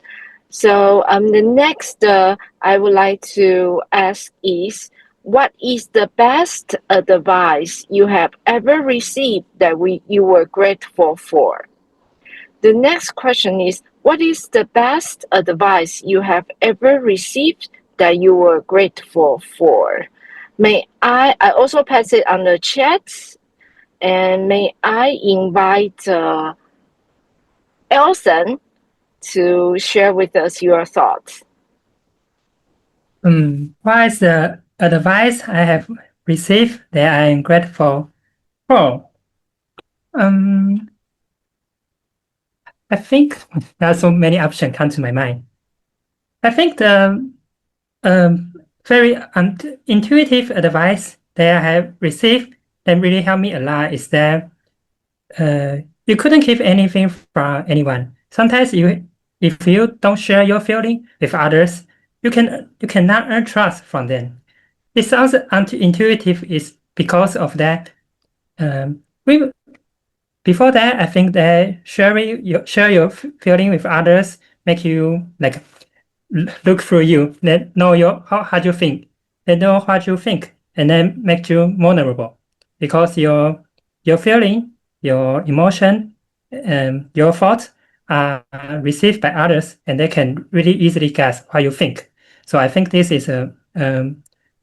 So the next I would like to ask is, what is the best advice you have ever received that you were grateful for? The next question is, what is the best advice you have ever received that you were grateful for? May I also pass it on the chat, and may I invite Elson to share with us your thoughts? What is the advice I have received that I am grateful for? I think there are so many options come to my mind. I think the very intuitive advice that I have received that really helped me a lot is that you couldn't keep anything from anyone. Sometimes if you don't share your feeling with others, you cannot earn trust from them. It sounds intuitive is because of that. Before that, I think that share your feeling with others make you like look through you, they know how you think, they know what you think, and then make you vulnerable because your feeling, your emotion, and your thoughts are received by others, and they can really easily guess what you think. So I think this is a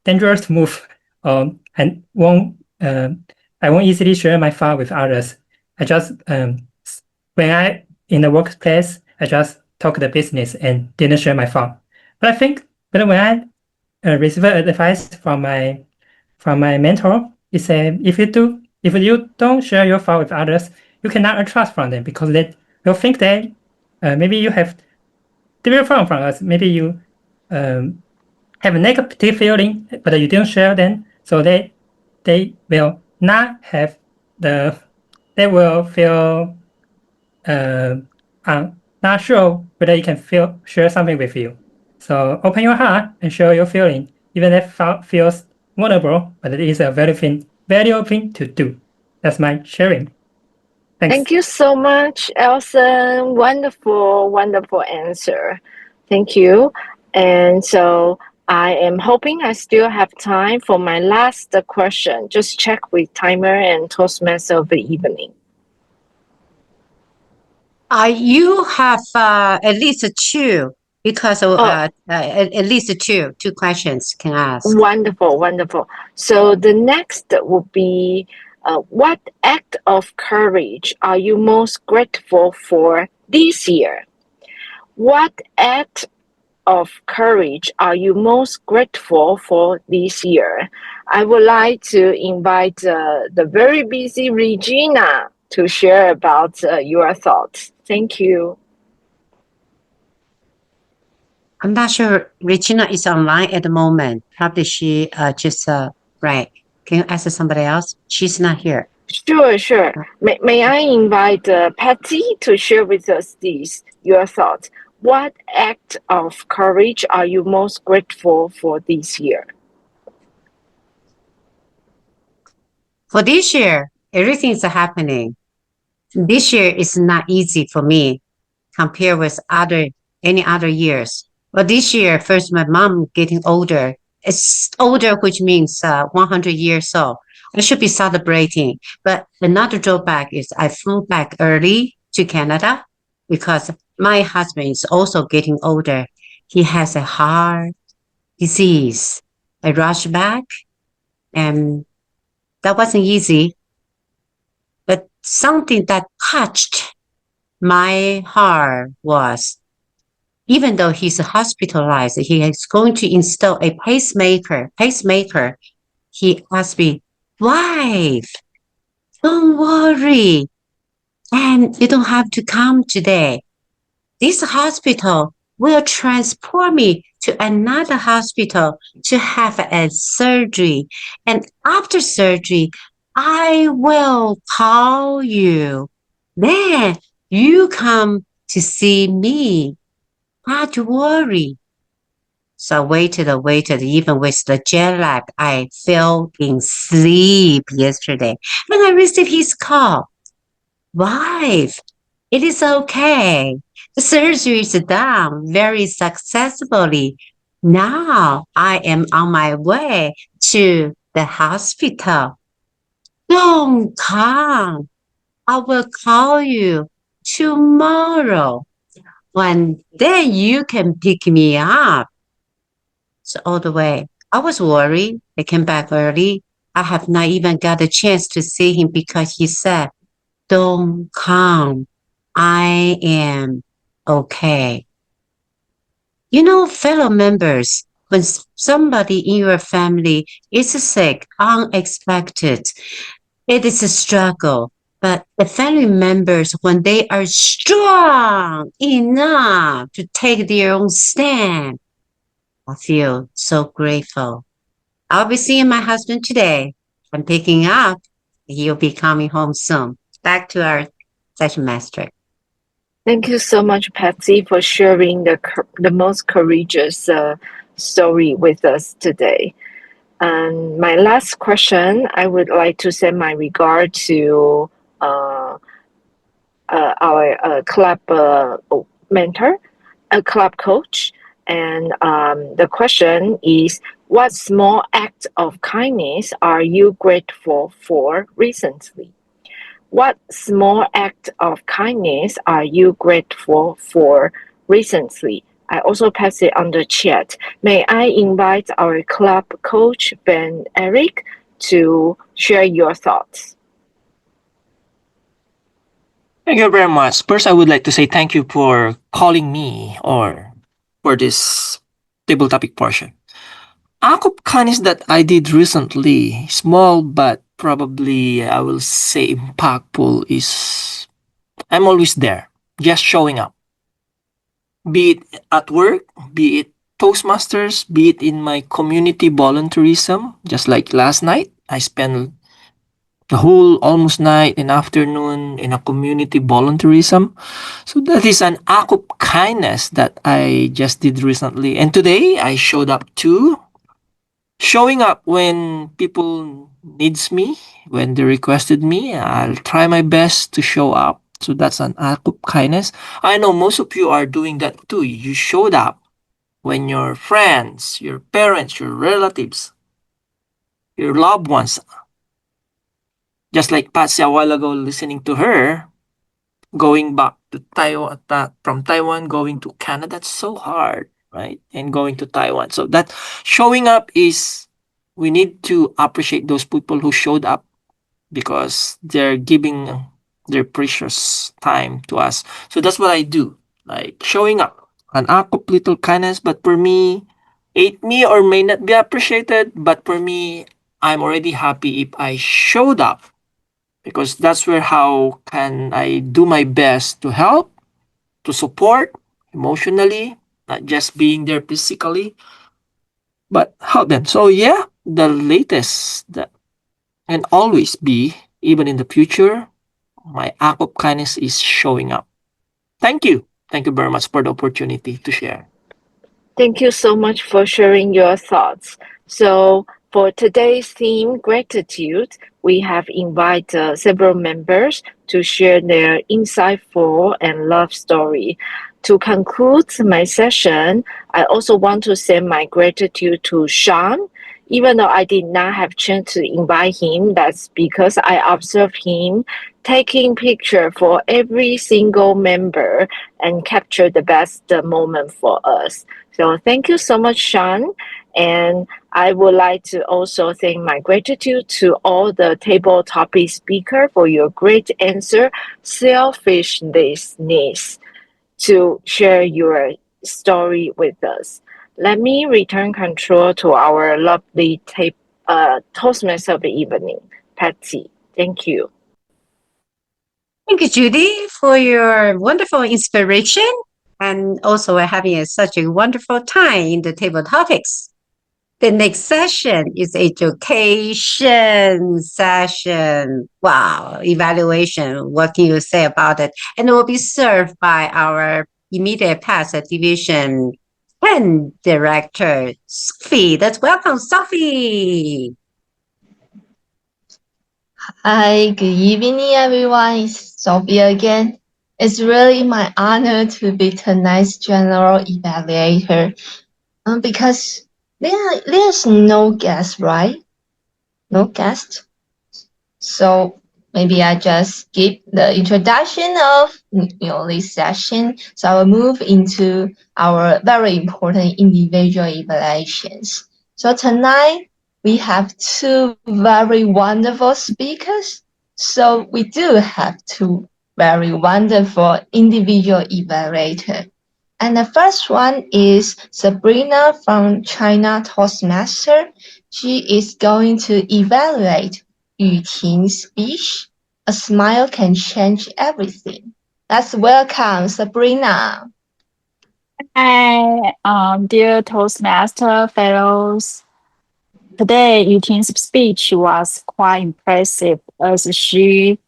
dangerous move. And I won't easily share my thought with others. I just when I in the workplace, I just talk the business and didn't share my thought. But I think when I receive advice from my mentor, he said if you don't share your thought with others, you cannot earn trust from them because they will think that maybe you have different from us. Maybe you have a negative feeling, but you didn't share them, so they will not have they will feel not sure whether you can share something with you. So open your heart and share your feeling, even if it feels vulnerable, but it is a very open to do. That's my sharing. Thanks. Thank you so much, Elson. Wonderful, wonderful answer. Thank you. And so I am hoping I still have time for my last question. Just check with timer and Toastmaster of the evening. You have at least two because of at least two questions can ask. Wonderful, wonderful. So the next will be, what act of courage are you most grateful for this year? What act of courage are you most grateful for this year? I would like to invite the very busy Regina to share about your thoughts. Thank you. I'm not sure Regina is online at the moment. Probably she just right. Can you ask somebody else? She's not here. Sure. May I invite Patty to share with us your thoughts? What act of courage are you most grateful for this year? For this year, everything is happening. This year is not easy for me compared with any other years. But this year, first, my mom getting older. It's older, which means 100 years old. I should be celebrating. But another drawback is I flew back early to Canada because my husband is also getting older. He has a heart disease. I rushed back, and that wasn't easy. But something that touched my heart was, even though he's hospitalized, he is going to install a pacemaker. He asked me, wife, Don't worry. And you don't have to come today. This hospital will transport me to another hospital to have a surgery. And after surgery, I will call you. Then you come to see me. Not to worry. So I waited, even with the jet lag. I fell in sleep yesterday. When I received his call, wife, it is okay. The surgery is done very successfully. Now I am on my way to the hospital. Don't come. I will call you tomorrow. When then you can pick me up. So all the way, I was worried. I came back early. I have not even got a chance to see him because he said, don't come. I am okay. You know, fellow members, when somebody in your family is sick, unexpected, it is a struggle. But the family members, when they are strong enough to take their own stand, I feel so grateful. I'll be seeing my husband today. I'm picking up. He'll be coming home soon. Back to our session master. Thank you so much, Patsy, for sharing the most courageous story with us today. And my last question, I would like to send my regard to our club mentor, a club coach. And the question is, what small act of kindness are you grateful for recently? What small act of kindness are you grateful for recently? I also pass it on the chat. May I invite our club coach, Ben Eric, to share your thoughts? Thank you very much. First, I would like to say thank you for calling me or for this table topic portion. Act of kindness that I did recently, small but probably I will say impactful, is I'm always there, just showing up. Be it at work, be it Toastmasters, be it in my community volunteerism, just like last night, I spent the whole almost night and afternoon in a community volunteerism. So that is an act of kindness that I just did recently. And today I showed up too. Showing up when people needs me, when they requested me, I'll try my best to show up. So that's an act of kindness. I know most of you are doing that too. You showed up when your friends, your parents, your relatives, your loved ones, just like Patsy a while ago, listening to her, going back to Taiwan, from Taiwan, going to Canada, that's so hard, right? And going to Taiwan. So that showing up is, we need to appreciate those people who showed up because they're giving their precious time to us. So that's what I do, like showing up, an act of little kindness. But for me, it may or may not be appreciated. But for me, I'm already happy if I showed up because that's where how can I do my best to help, to support emotionally, not just being there physically, but help them. So yeah, the latest that and always be, even in the future, my act of kindness is showing up. Thank you. Thank you very much for the opportunity to share. Thank you so much for sharing your thoughts. So, for today's theme, gratitude, we have invited several members to share their insightful and love story. To conclude my session, I also want to send my gratitude to Sean. Even though I did not have chance to invite him, that's because I observed him taking picture for every single member and capture the best moment for us. So thank you so much, Sean. And I would like to also thank my gratitude to all the table topic speaker for your great answer, selfishness, to share your story with us. Let me return control to our lovely Toastmaster of the evening, Patsy. Thank you. Thank you, Judy, for your wonderful inspiration. And also, we're having such a wonderful time in the table topics. The next session is education session. Wow, evaluation. What can you say about it? And it will be served by our immediate past division 10 director, Sophie. Let's welcome Sophie. Hi, good evening, everyone. It's Sophia again. It's really my honor to be tonight's general evaluator. Because there's no guest, right? No guest. So maybe I just skip the introduction of this session. So I will move into our very important individual evaluations. So tonight we have two very wonderful speakers. So we do have two very wonderful individual evaluators. And the first one is Sabrina from China Toastmaster. She is going to evaluate 语情 speech. A smile can change everything. Let's welcome Sabrina. Hi, dear Toastmaster fellows. Today, Yuting's speech was quite impressive as she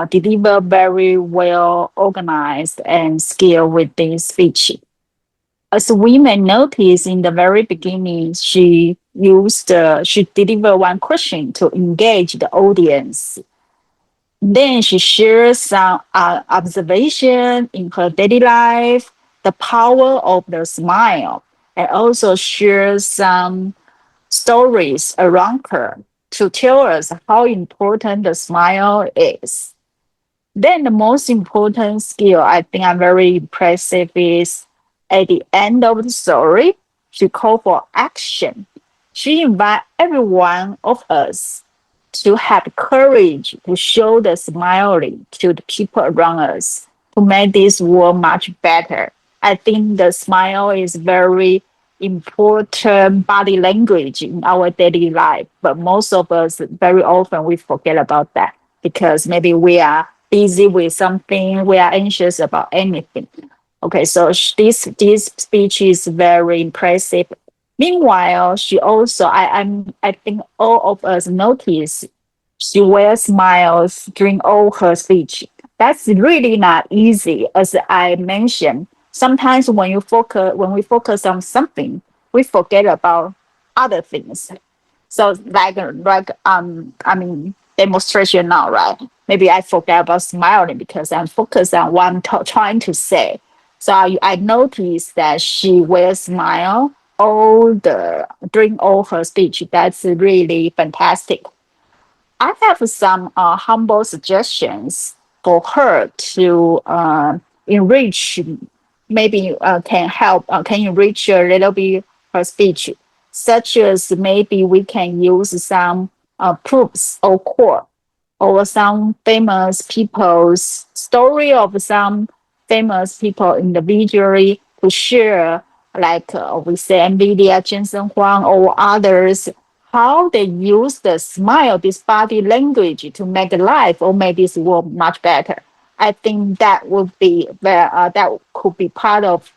delivered very well organized and skilled with this speech. As we may notice in the very beginning, she delivered one question to engage the audience. Then she shares some observation in her daily life, the power of the smile, and also shares some stories around her to tell us how important the smile is. Then the most important skill I think I'm very impressive is at the end of the story, she called for action. She invited every one of us to have courage to show the smiling to the people around us to make this world much better. I think the smile is very important body language in our daily life, but most of us very often we forget about that because maybe we are busy with something, we are anxious about anything. Okay, so this speech is very impressive. Meanwhile, she also I think all of us notice she wears smiles during all her speech. That's really not easy, as I mentioned. Sometimes when we focus on something, we forget about other things. So I mean demonstration now, right? Maybe I forget about smiling because I'm focused on what I'm trying to say. So I noticed that she will smile during all her speech. That's really fantastic. I have some humble suggestions for her to enrich, maybe can enrich a little bit her speech, such as maybe we can use some proofs or quote or some famous people's story of some famous people individually to share, like we say NVIDIA, Jensen Huang, or others, how they use the smile, this body language to make life or make this world much better. I think that would be that could be part of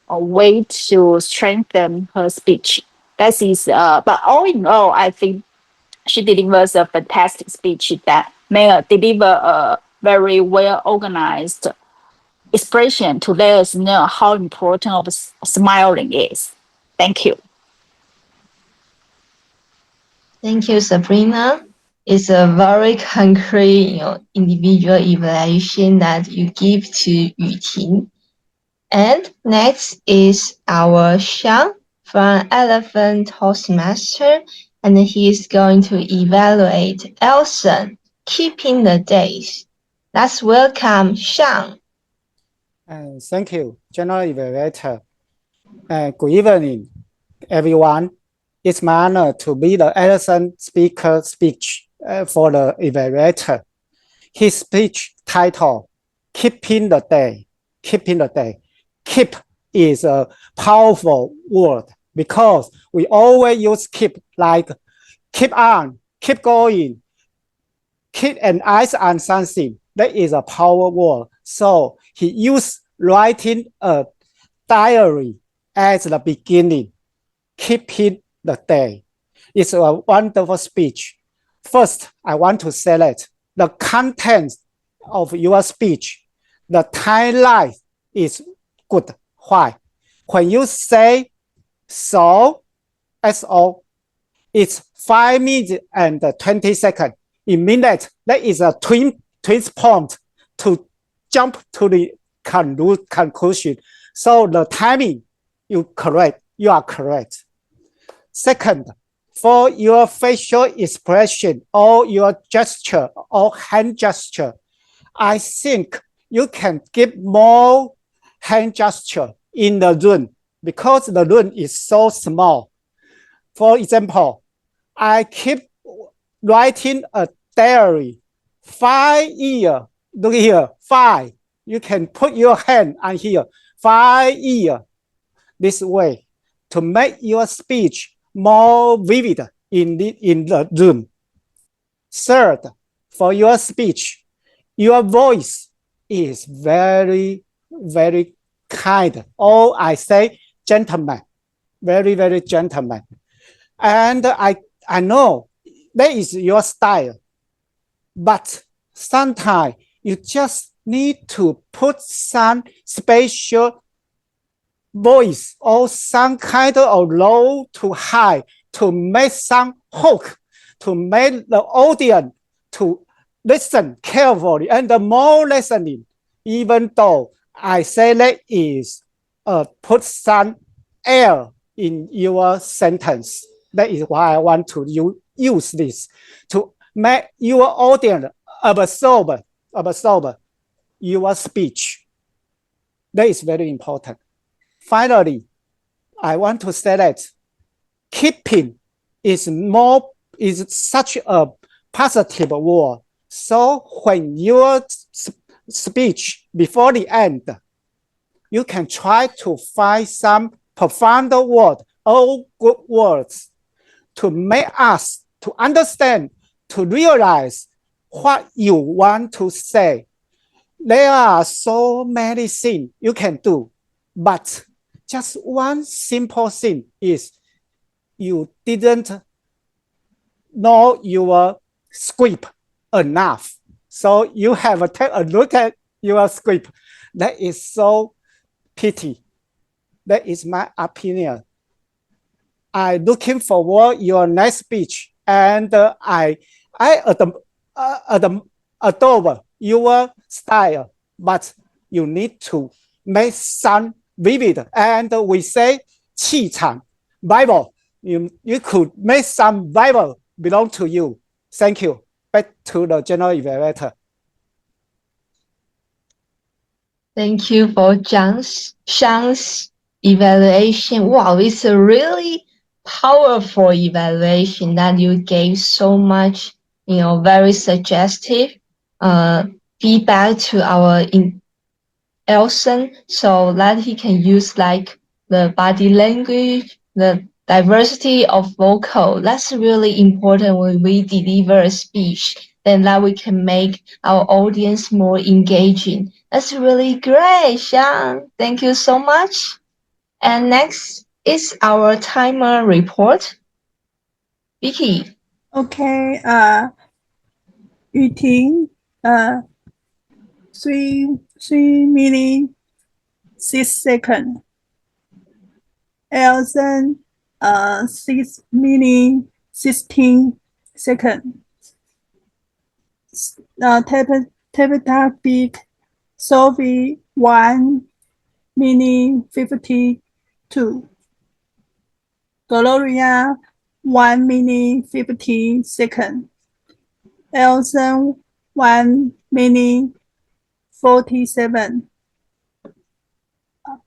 a way to strengthen her speech. That is, but all in all, I think she delivers a fantastic speech that may deliver a very well organized expression to let us know how important of smiling is. Thank you. Thank you, Sabrina. It's a very concrete, individual evaluation that you give to Yuting. And next is our Xiang from Elephant Toastmaster, and he is going to evaluate Elson, keeping the days. Let's welcome Xiang. Thank you, General Evaluator. Good evening, everyone. It's my honor to be the Edison speaker speech for the evaluator. His speech title, Keeping the Day. Keeping the Day. Keep is a powerful word because we always use keep like keep on, keep going, keep an eyes on something. That is a power word. So he used writing a diary as the beginning, keeping the day. It's a wonderful speech. First, I want to select the content of your speech. The timeline is good. Why? When you say so, SO, it's 5 minutes and 20 seconds. It means that is a twin point to jump to the conclusion. So the timing, you are correct. Second, for your facial expression or your gesture or hand gesture, I think you can give more hand gesture in the room because the room is so small. For example, I keep writing a diary 5 years. Look here, 5. You can put your hand on here, 5 years. This way to make your speech more vivid in the room. Third, for your speech, your voice is very, very kind. Or I say gentleman, very, very gentleman. And I know that is your style, but sometimes you just need to put some special voice or some kind of low to high to make some hook, to make the audience to listen carefully and more listening, even though I say that is put some air in your sentence. That is why I want to use this to make your audience absorb your speech. That is very important. Finally, I want to say that keeping is such a positive word. So when your speech before the end, you can try to find some profound word or good words to make us to understand, to realize what you want to say. There are so many things you can do, but just one simple thing is you didn't know your script enough. So you have to take a look at your script. That is so pity. That is my opinion. I'm looking forward your next speech, and I adore your style, but you need to make some vivid. And we say 气场 Bible. You could make some Bible belong to you. Thank you. Back to the general evaluator. Thank you for Shang's evaluation. Wow, it's a really powerful evaluation that you gave so much, very suggestive feedback to our Elson, so that he can use like the body language, the diversity of vocal. That's really important when we deliver a speech. Then that we can make our audience more engaging. That's really great, Sean. Thank you so much. And next is our timer report. Vicky. Okay, Yuting, 3 minutes 6 seconds. Elson, 6 minutes 16 seconds. Tabitha Big, Sophie, 1 minute 52. Gloria, 1 minute 50 seconds. Elson, 1 minute 47.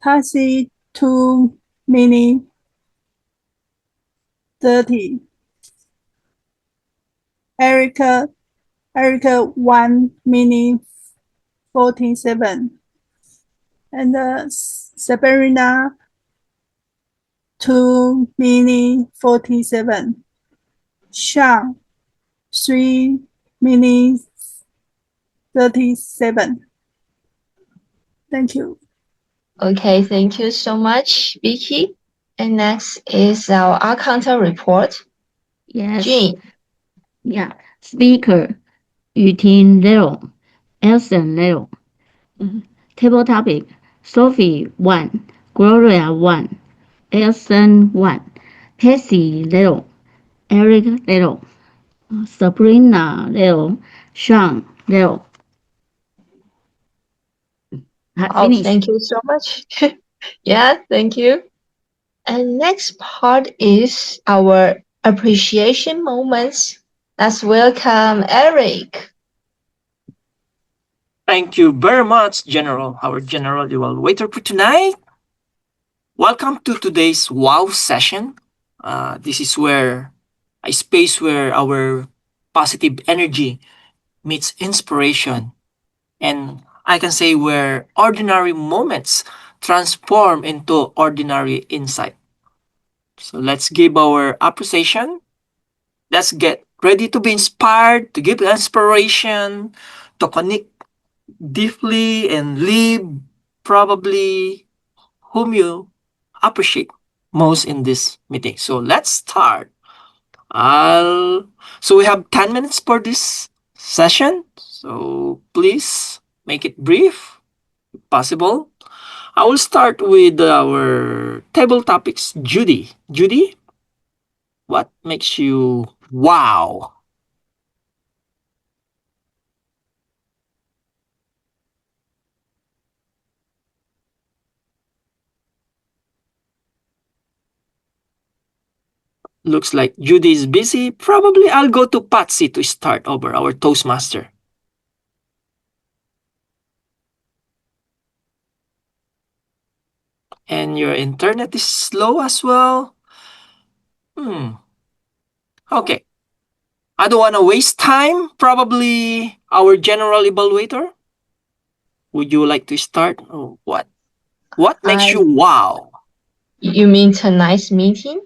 Passy, 2 minutes 30. Erica, 1 minute 47. And Sabrina, 2 minutes 47. Sean, 3 minutes 37. Thank you. Okay, thank you so much, Vicky. And next is our Arcanta report. Yes. Jean. Yeah. Speaker, 语听 0, Elson 0. Table topic, Sophie 1, Gloria 1, Elson 1, Patsy 0, Eric 0, Sabrina 0, Sean 0. Oh, Finish. thank you so much. Yeah, thank you. And next part is our appreciation moments. Let's welcome Eric. Thank you very much, General. Our General Evaluator for tonight. Welcome to today's WOW session. This is where a space where our positive energy meets inspiration, and I can say where ordinary moments transform into ordinary insight. So let's give our appreciation. Let's get ready to be inspired, to give inspiration, to connect deeply and live probably whom you appreciate most in this meeting. So let's start. So we have 10 minutes for this session. So please make it brief if possible. I will start with our table topics. Judy. Judy, what makes you wow? Looks like Judy is busy. Probably I'll go to Patsy to start over, our Toastmaster. And your internet is slow as well. Okay. I don't want to waste time. Probably our general evaluator. Would you like to start? Or what? What makes you wow? You mean tonight's meeting?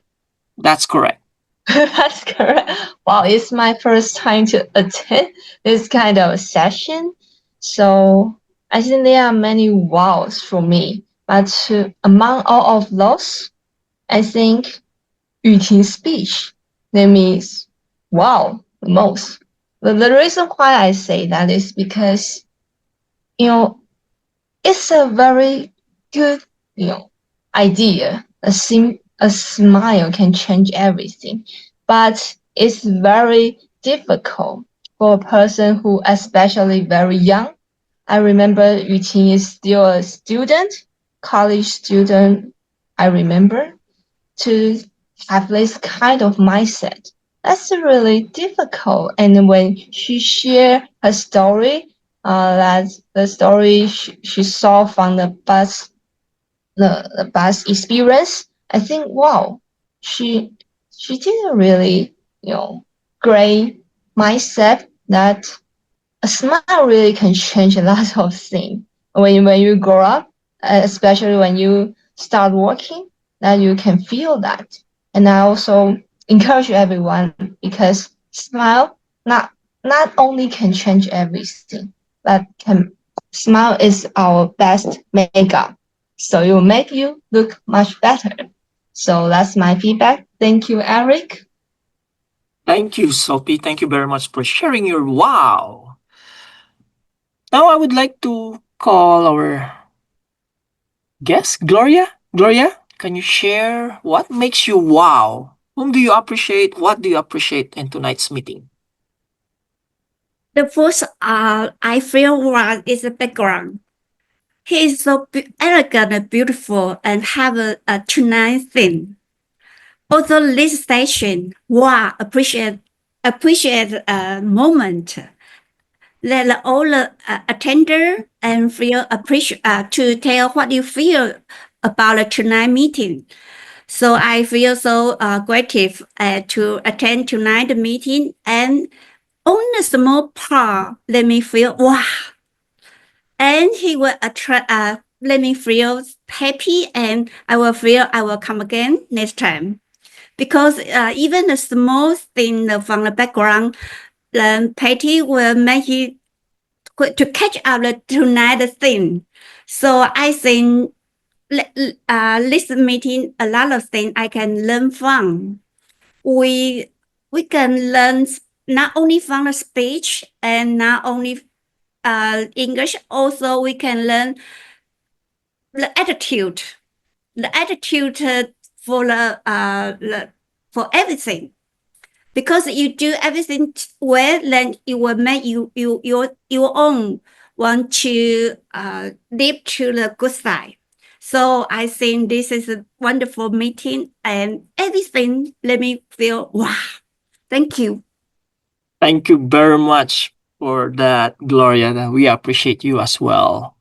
That's correct. That's correct. Wow, it's my first time to attend this kind of session. So I think there are many wows for me. But among all of those, I think Yuting's speech, that means wow the most. The reason why I say that is because, you know, it's a very good, idea. A smile can change everything, but it's very difficult for a person who, especially very young. I remember Yuqing is still a student, college student. I remember to have this kind of mindset. That's really difficult. And when she shared her story, that the story she saw from the bus experience, I think wow, she did a really great mindset that a smile really can change a lot of things when you grow up, especially when you start working, that you can feel that. And I also encourage everyone because smile not only can change everything, but can smile is our best makeup. So it will make you look much better. So that's my feedback. Thank you, Eric. Thank you, Sophie. Thank you very much for sharing your wow. Now I would like to call our guest, Gloria. Gloria, can you share what makes you wow? Whom do you appreciate? What do you appreciate in tonight's meeting? The first I feel one is the background. He is so elegant and beautiful and have a tonight theme. Also, this station, wow, appreciate a moment. Let all the attender and feel appreciate to tell what you feel about the tonight meeting. So I feel so grateful to attend tonight meeting, and on a small part, let me feel wow. And he will attract let me feel happy, and I will feel I will come again next time. Because even the small thing from the background, the Patty will make it to catch up the tonight thing. So I think this meeting a lot of things I can learn from. We can learn not only from the speech and not only English, also we can learn the attitude for for everything. Because you do everything well, then it will make your own want to live to the good side. So I think this is a wonderful meeting, and everything let me feel wow. Thank you. Thank you very much for that, Gloria. We appreciate you as well.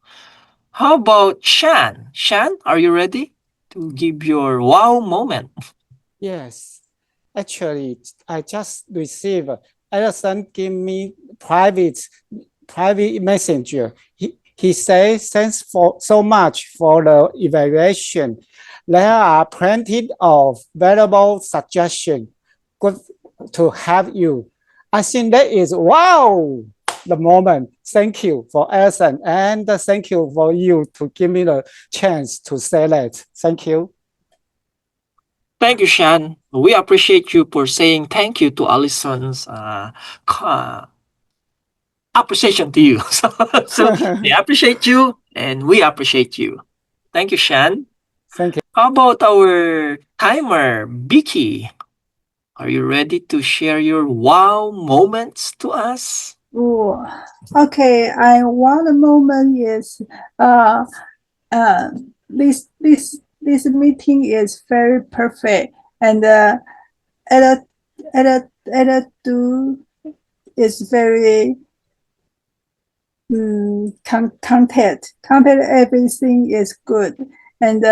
How about Shan? Shan, are you ready to give your wow moment? Yes, actually, I just received Edison give me private messenger. He says thanks for so much for the evaluation. There are plenty of valuable suggestions. Good to have you. I think that is wow the moment. Thank you for Edison and thank you for you to give me the chance to say that. Thank you. Thank you, Shan. We appreciate you for saying thank you to Allison's appreciation to you. So they appreciate you and we appreciate you. Thank you, Shan. Thank you. How about our timer, Vicky? Are you ready to share your wow moments to us? Oh, okay. One moment is this meeting is very perfect, and attitude is very content everything is good, and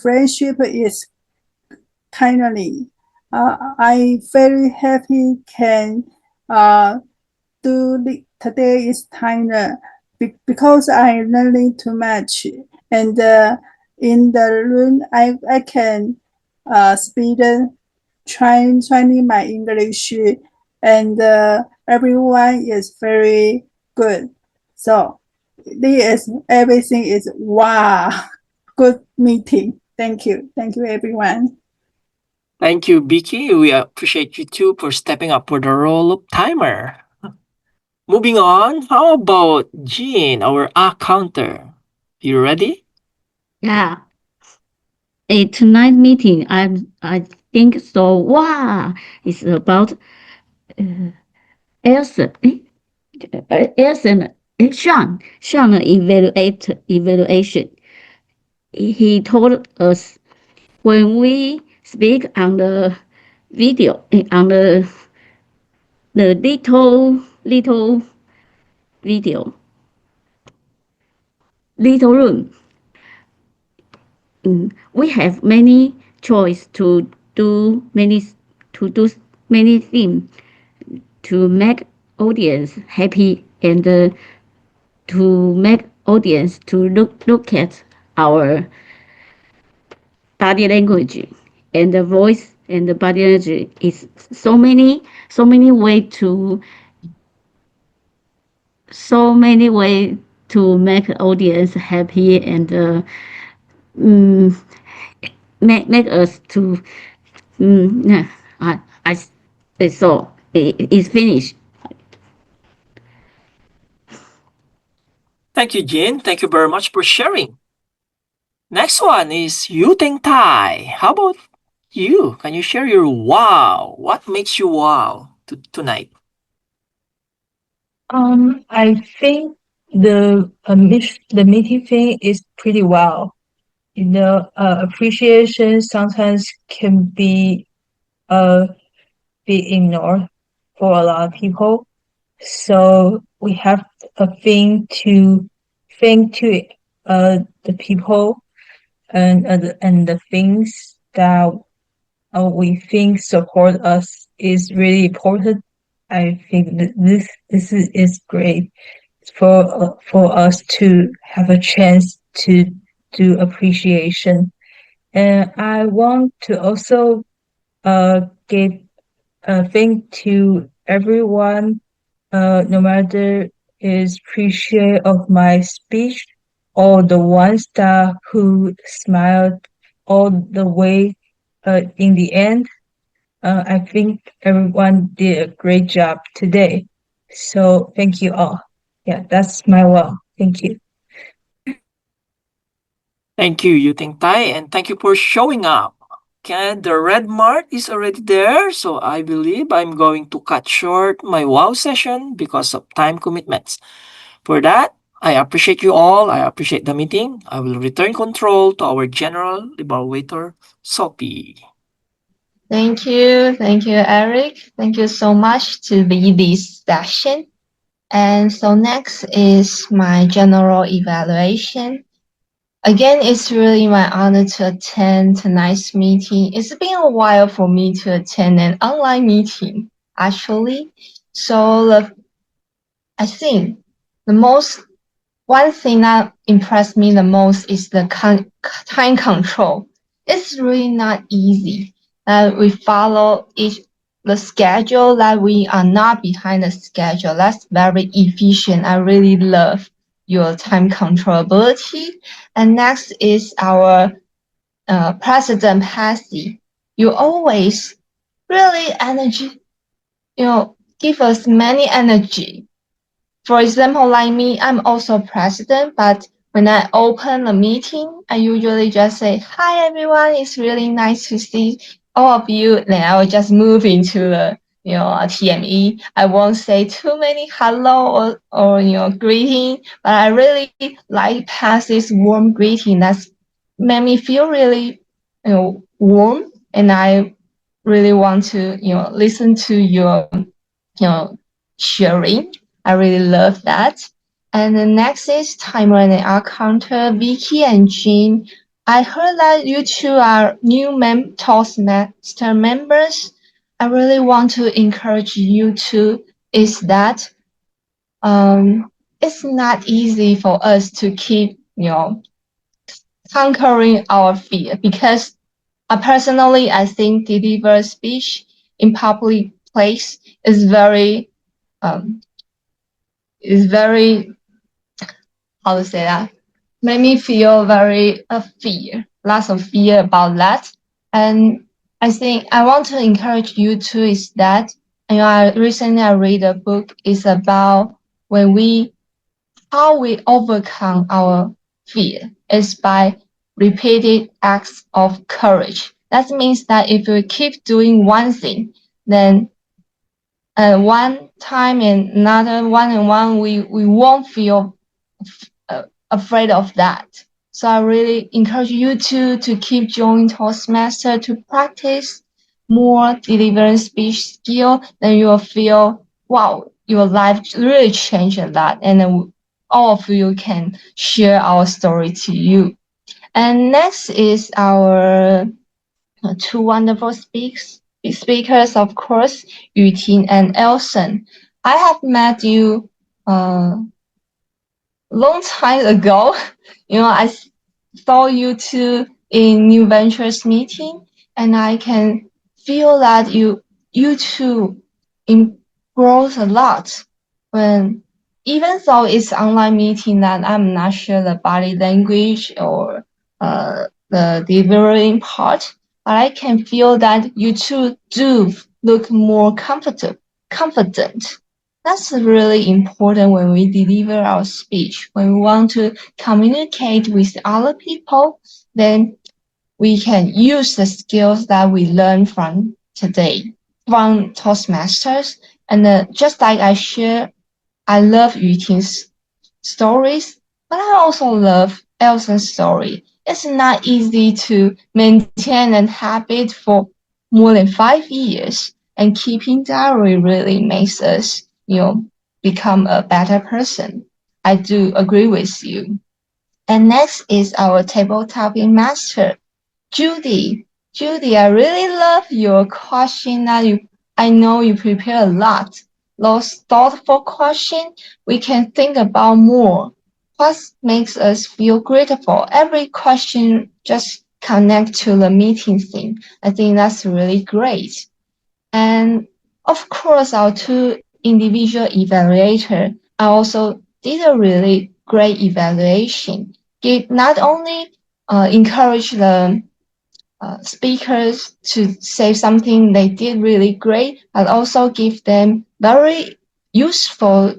friendship is kindly. I very happy can today is time because I learning too much, and in the room I can speak trying my English, and everyone is very good. So this everything is wow, good meeting. Thank you everyone. Thank you, Vicky. We appreciate you too for stepping up for the role of timer. Moving on, how about Jean, our counter? You ready? Yeah. Tonight meeting, I think so. Wow, it's about Elsa. Elsa, Sean evaluation. He told us when we speak on the video on the little video little room. We have many choice to do many things to make audience happy and to make audience to look at our body language and the voice and the body language is so many way to make audience happy and make us to I so it's finished. Thank you, Jean. Thank you very much for sharing. Next one is Yu Teng Tai. How about you? Can you share your wow? What makes you wow tonight? I think the meeting thing is pretty well. You know, appreciation sometimes can be ignored for a lot of people. So we have a thing to thank to the people and the things that we think support us is really important. I think that this is great for us to have a chance to do appreciation. And I want to also give a thank to everyone, no matter is appreciate of my speech, or the ones that who smiled all the way in the end. I think everyone did a great job today. So thank you all. Yeah, that's my well. Thank you. Thank you, Yuting Tai, and thank you for showing up. Okay, the red mark is already there, so I believe I'm going to cut short my wow session because of time commitments. For that, I appreciate you all. I appreciate the meeting. I will return control to our general evaluator, Sophie. Thank you. Thank you, Eric. Thank you so much to lead this session. And so next is my general evaluation. Again, it's really my honor to attend tonight's meeting. It's been a while for me to attend an online meeting, actually. So I think the one thing that impressed me the most is the time control. It's really not easy. We follow the schedule, that we are not behind the schedule. That's very efficient. I really love your time control ability. And next is our President Passy. You always really give us many energy. For example, like me, I'm also president, but when I open a meeting, I usually just say, "Hi, everyone. It's really nice to see all of you." Then I will just move into the, TME. I won't say too many hello or greeting, but I really like pass this warm greeting that's made me feel really, warm. And I really want to, listen to your, sharing. I really love that. And the next is timer and art counter. Vicky and Jean, I heard that you two are new Toastmaster members. I really want to encourage you two is that it's not easy for us to keep, conquering our fear, because personally, I think deliver speech in public place is very um, how to say that, made me feel very fear, lots of fear about that. And I think I want to encourage you too is that, I recently I read a book is about how we overcome our fear is by repeated acts of courage. That means that if we keep doing one thing, then one time and another one and one, we won't feel afraid of that. So I really encourage you to keep joining Toastmaster to practice more delivering speech skill. Then you will feel, wow, your life really changed a lot. And then all of you can share our story to you. And next is our two wonderful speakers, of course, Yuting and Elson. I have met you long time ago. I saw you two in New Ventures meeting, and I can feel that you two grows a lot when, even though it's online meeting, that I'm not sure the body language or the delivering part, but I can feel that you two do look more confident. That's really important when we deliver our speech. When we want to communicate with other people, then we can use the skills that we learned from today, from Toastmasters. And just like I share, I love Yuting's stories, but I also love Elson's story. It's not easy to maintain a habit for more than 5 years, and keeping diary really makes us, become a better person. I do agree with you. And next is our table topping master, Judy. Judy, I really love your question that I know you prepare a lot. Those thoughtful questions we can think about more. What makes us feel grateful? Every question just connect to the meeting theme. I think that's really great. And of course, our two individual evaluator, I also did a really great evaluation. It not only encourage the speakers to say something they did really great, but also give them very useful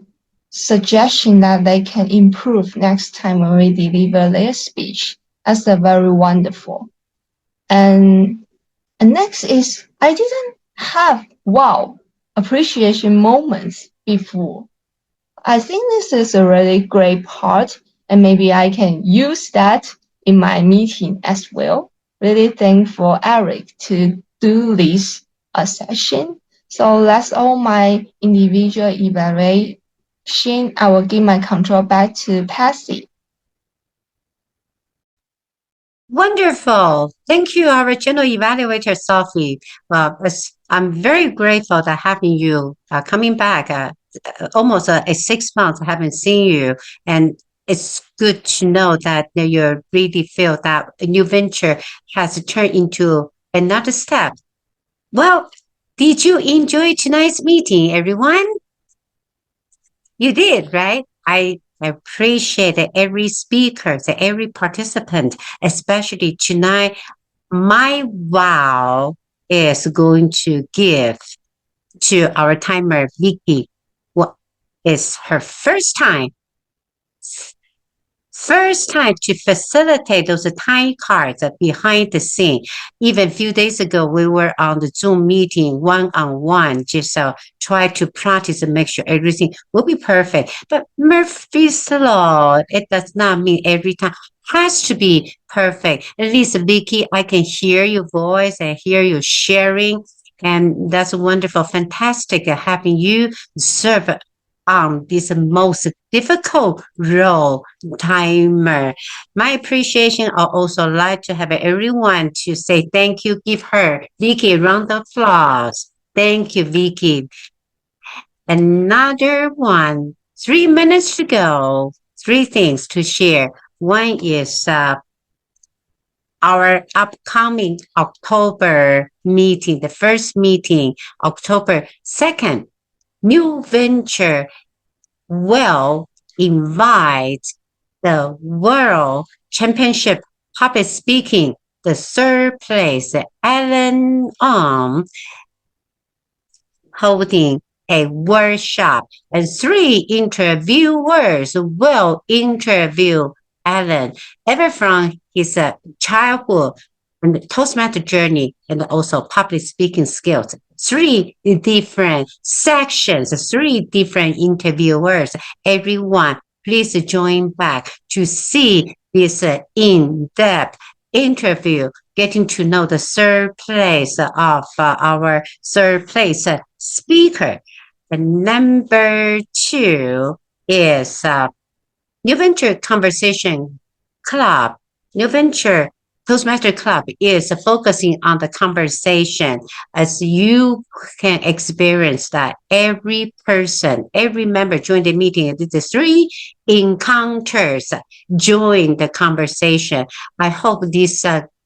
suggestion that they can improve next time when we deliver their speech. That's a very wonderful. And next is I didn't have wow appreciation moments before. I think this is a really great part, and maybe I can use that in my meeting as well. Really thankful Eric to do this session. So that's all my individual evaluation. I will give my control back to Patsy. Wonderful. Thank you, our general evaluator, Sophie. I'm very grateful that having you coming back almost 6 months I haven't seen you. And it's good to know that you really feel that a new venture has turned into another step. Well, did you enjoy tonight's meeting, everyone? You did, right? I appreciate every speaker, every participant, especially tonight. My wow is going to give to our timer, Vicky. What is her first time to facilitate those time cards behind the scene. Even a few days ago, we were on the Zoom meeting one-on-one, just try to practice and make sure everything will be perfect. But Murphy's Law, it does not mean every time has to be perfect. At least, Vicky, I can hear your voice and hear you sharing. And that's wonderful, fantastic having you serve this most difficult role, timer. My appreciation, I also like to have everyone to say thank you. Give her, Vicky, a round of applause. Thank you, Vicky. Another one, 3 minutes to go. 3 things to share. One is our upcoming October meeting, the first meeting, October 2nd, new venture will invite the World Championship Public Speaking, the third place, Alan holding a workshop, and 3 interviewers will interview Alan, ever from his childhood and the Toastmaster journey and also public speaking skills. 3 different sections, 3 different interviewers. Everyone, please join back to see this in-depth interview, getting to know the third place of our third place speaker. And number 2 is New Venture Conversation Club. New Venture Toastmaster Club is focusing on the conversation, as you can experience that every person, every member during the meeting, the 3 encounters join the conversation. I hope this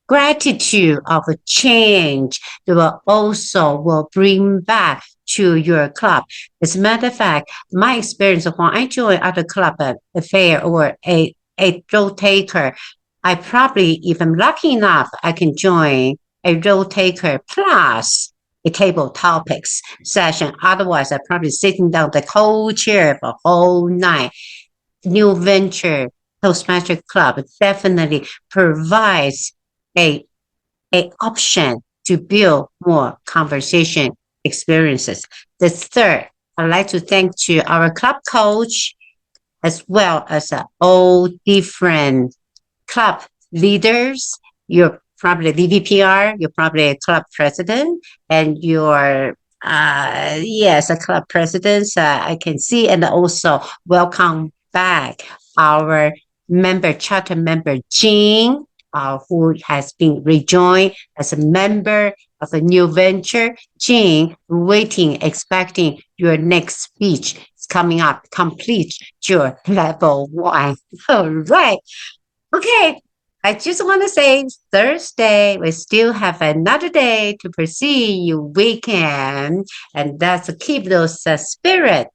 gratitude of change will bring back to your club. As a matter of fact, my experience when I join other club affair or a rotator, I probably, if I'm lucky enough, I can join a rotator plus a table topics session. Otherwise, I'm probably sitting down the co-chair for whole night. New Venture Toastmaster Club definitely provides a option to build more conversation experiences. The third, I'd like to thank to our club coach as well as all different club leaders. You're probably VVPR, you're probably a club president, and you're yes, a club president. I can see, and also welcome back our charter member Jean, who has been rejoined as a member of a new venture. Jean, waiting, expecting your next speech is coming up. Complete your level 1. All right. Okay. I just want to say Thursday, we still have another day to pursue your weekend, and that's keep those spirit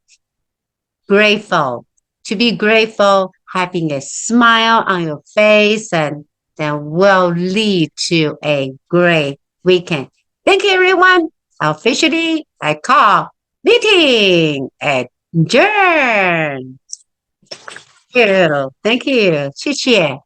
grateful. To be grateful, having a smile on your face, and then will lead to a great weekend. Thank you, everyone. Officially, I call meeting adjourned. Thank you. 谢谢。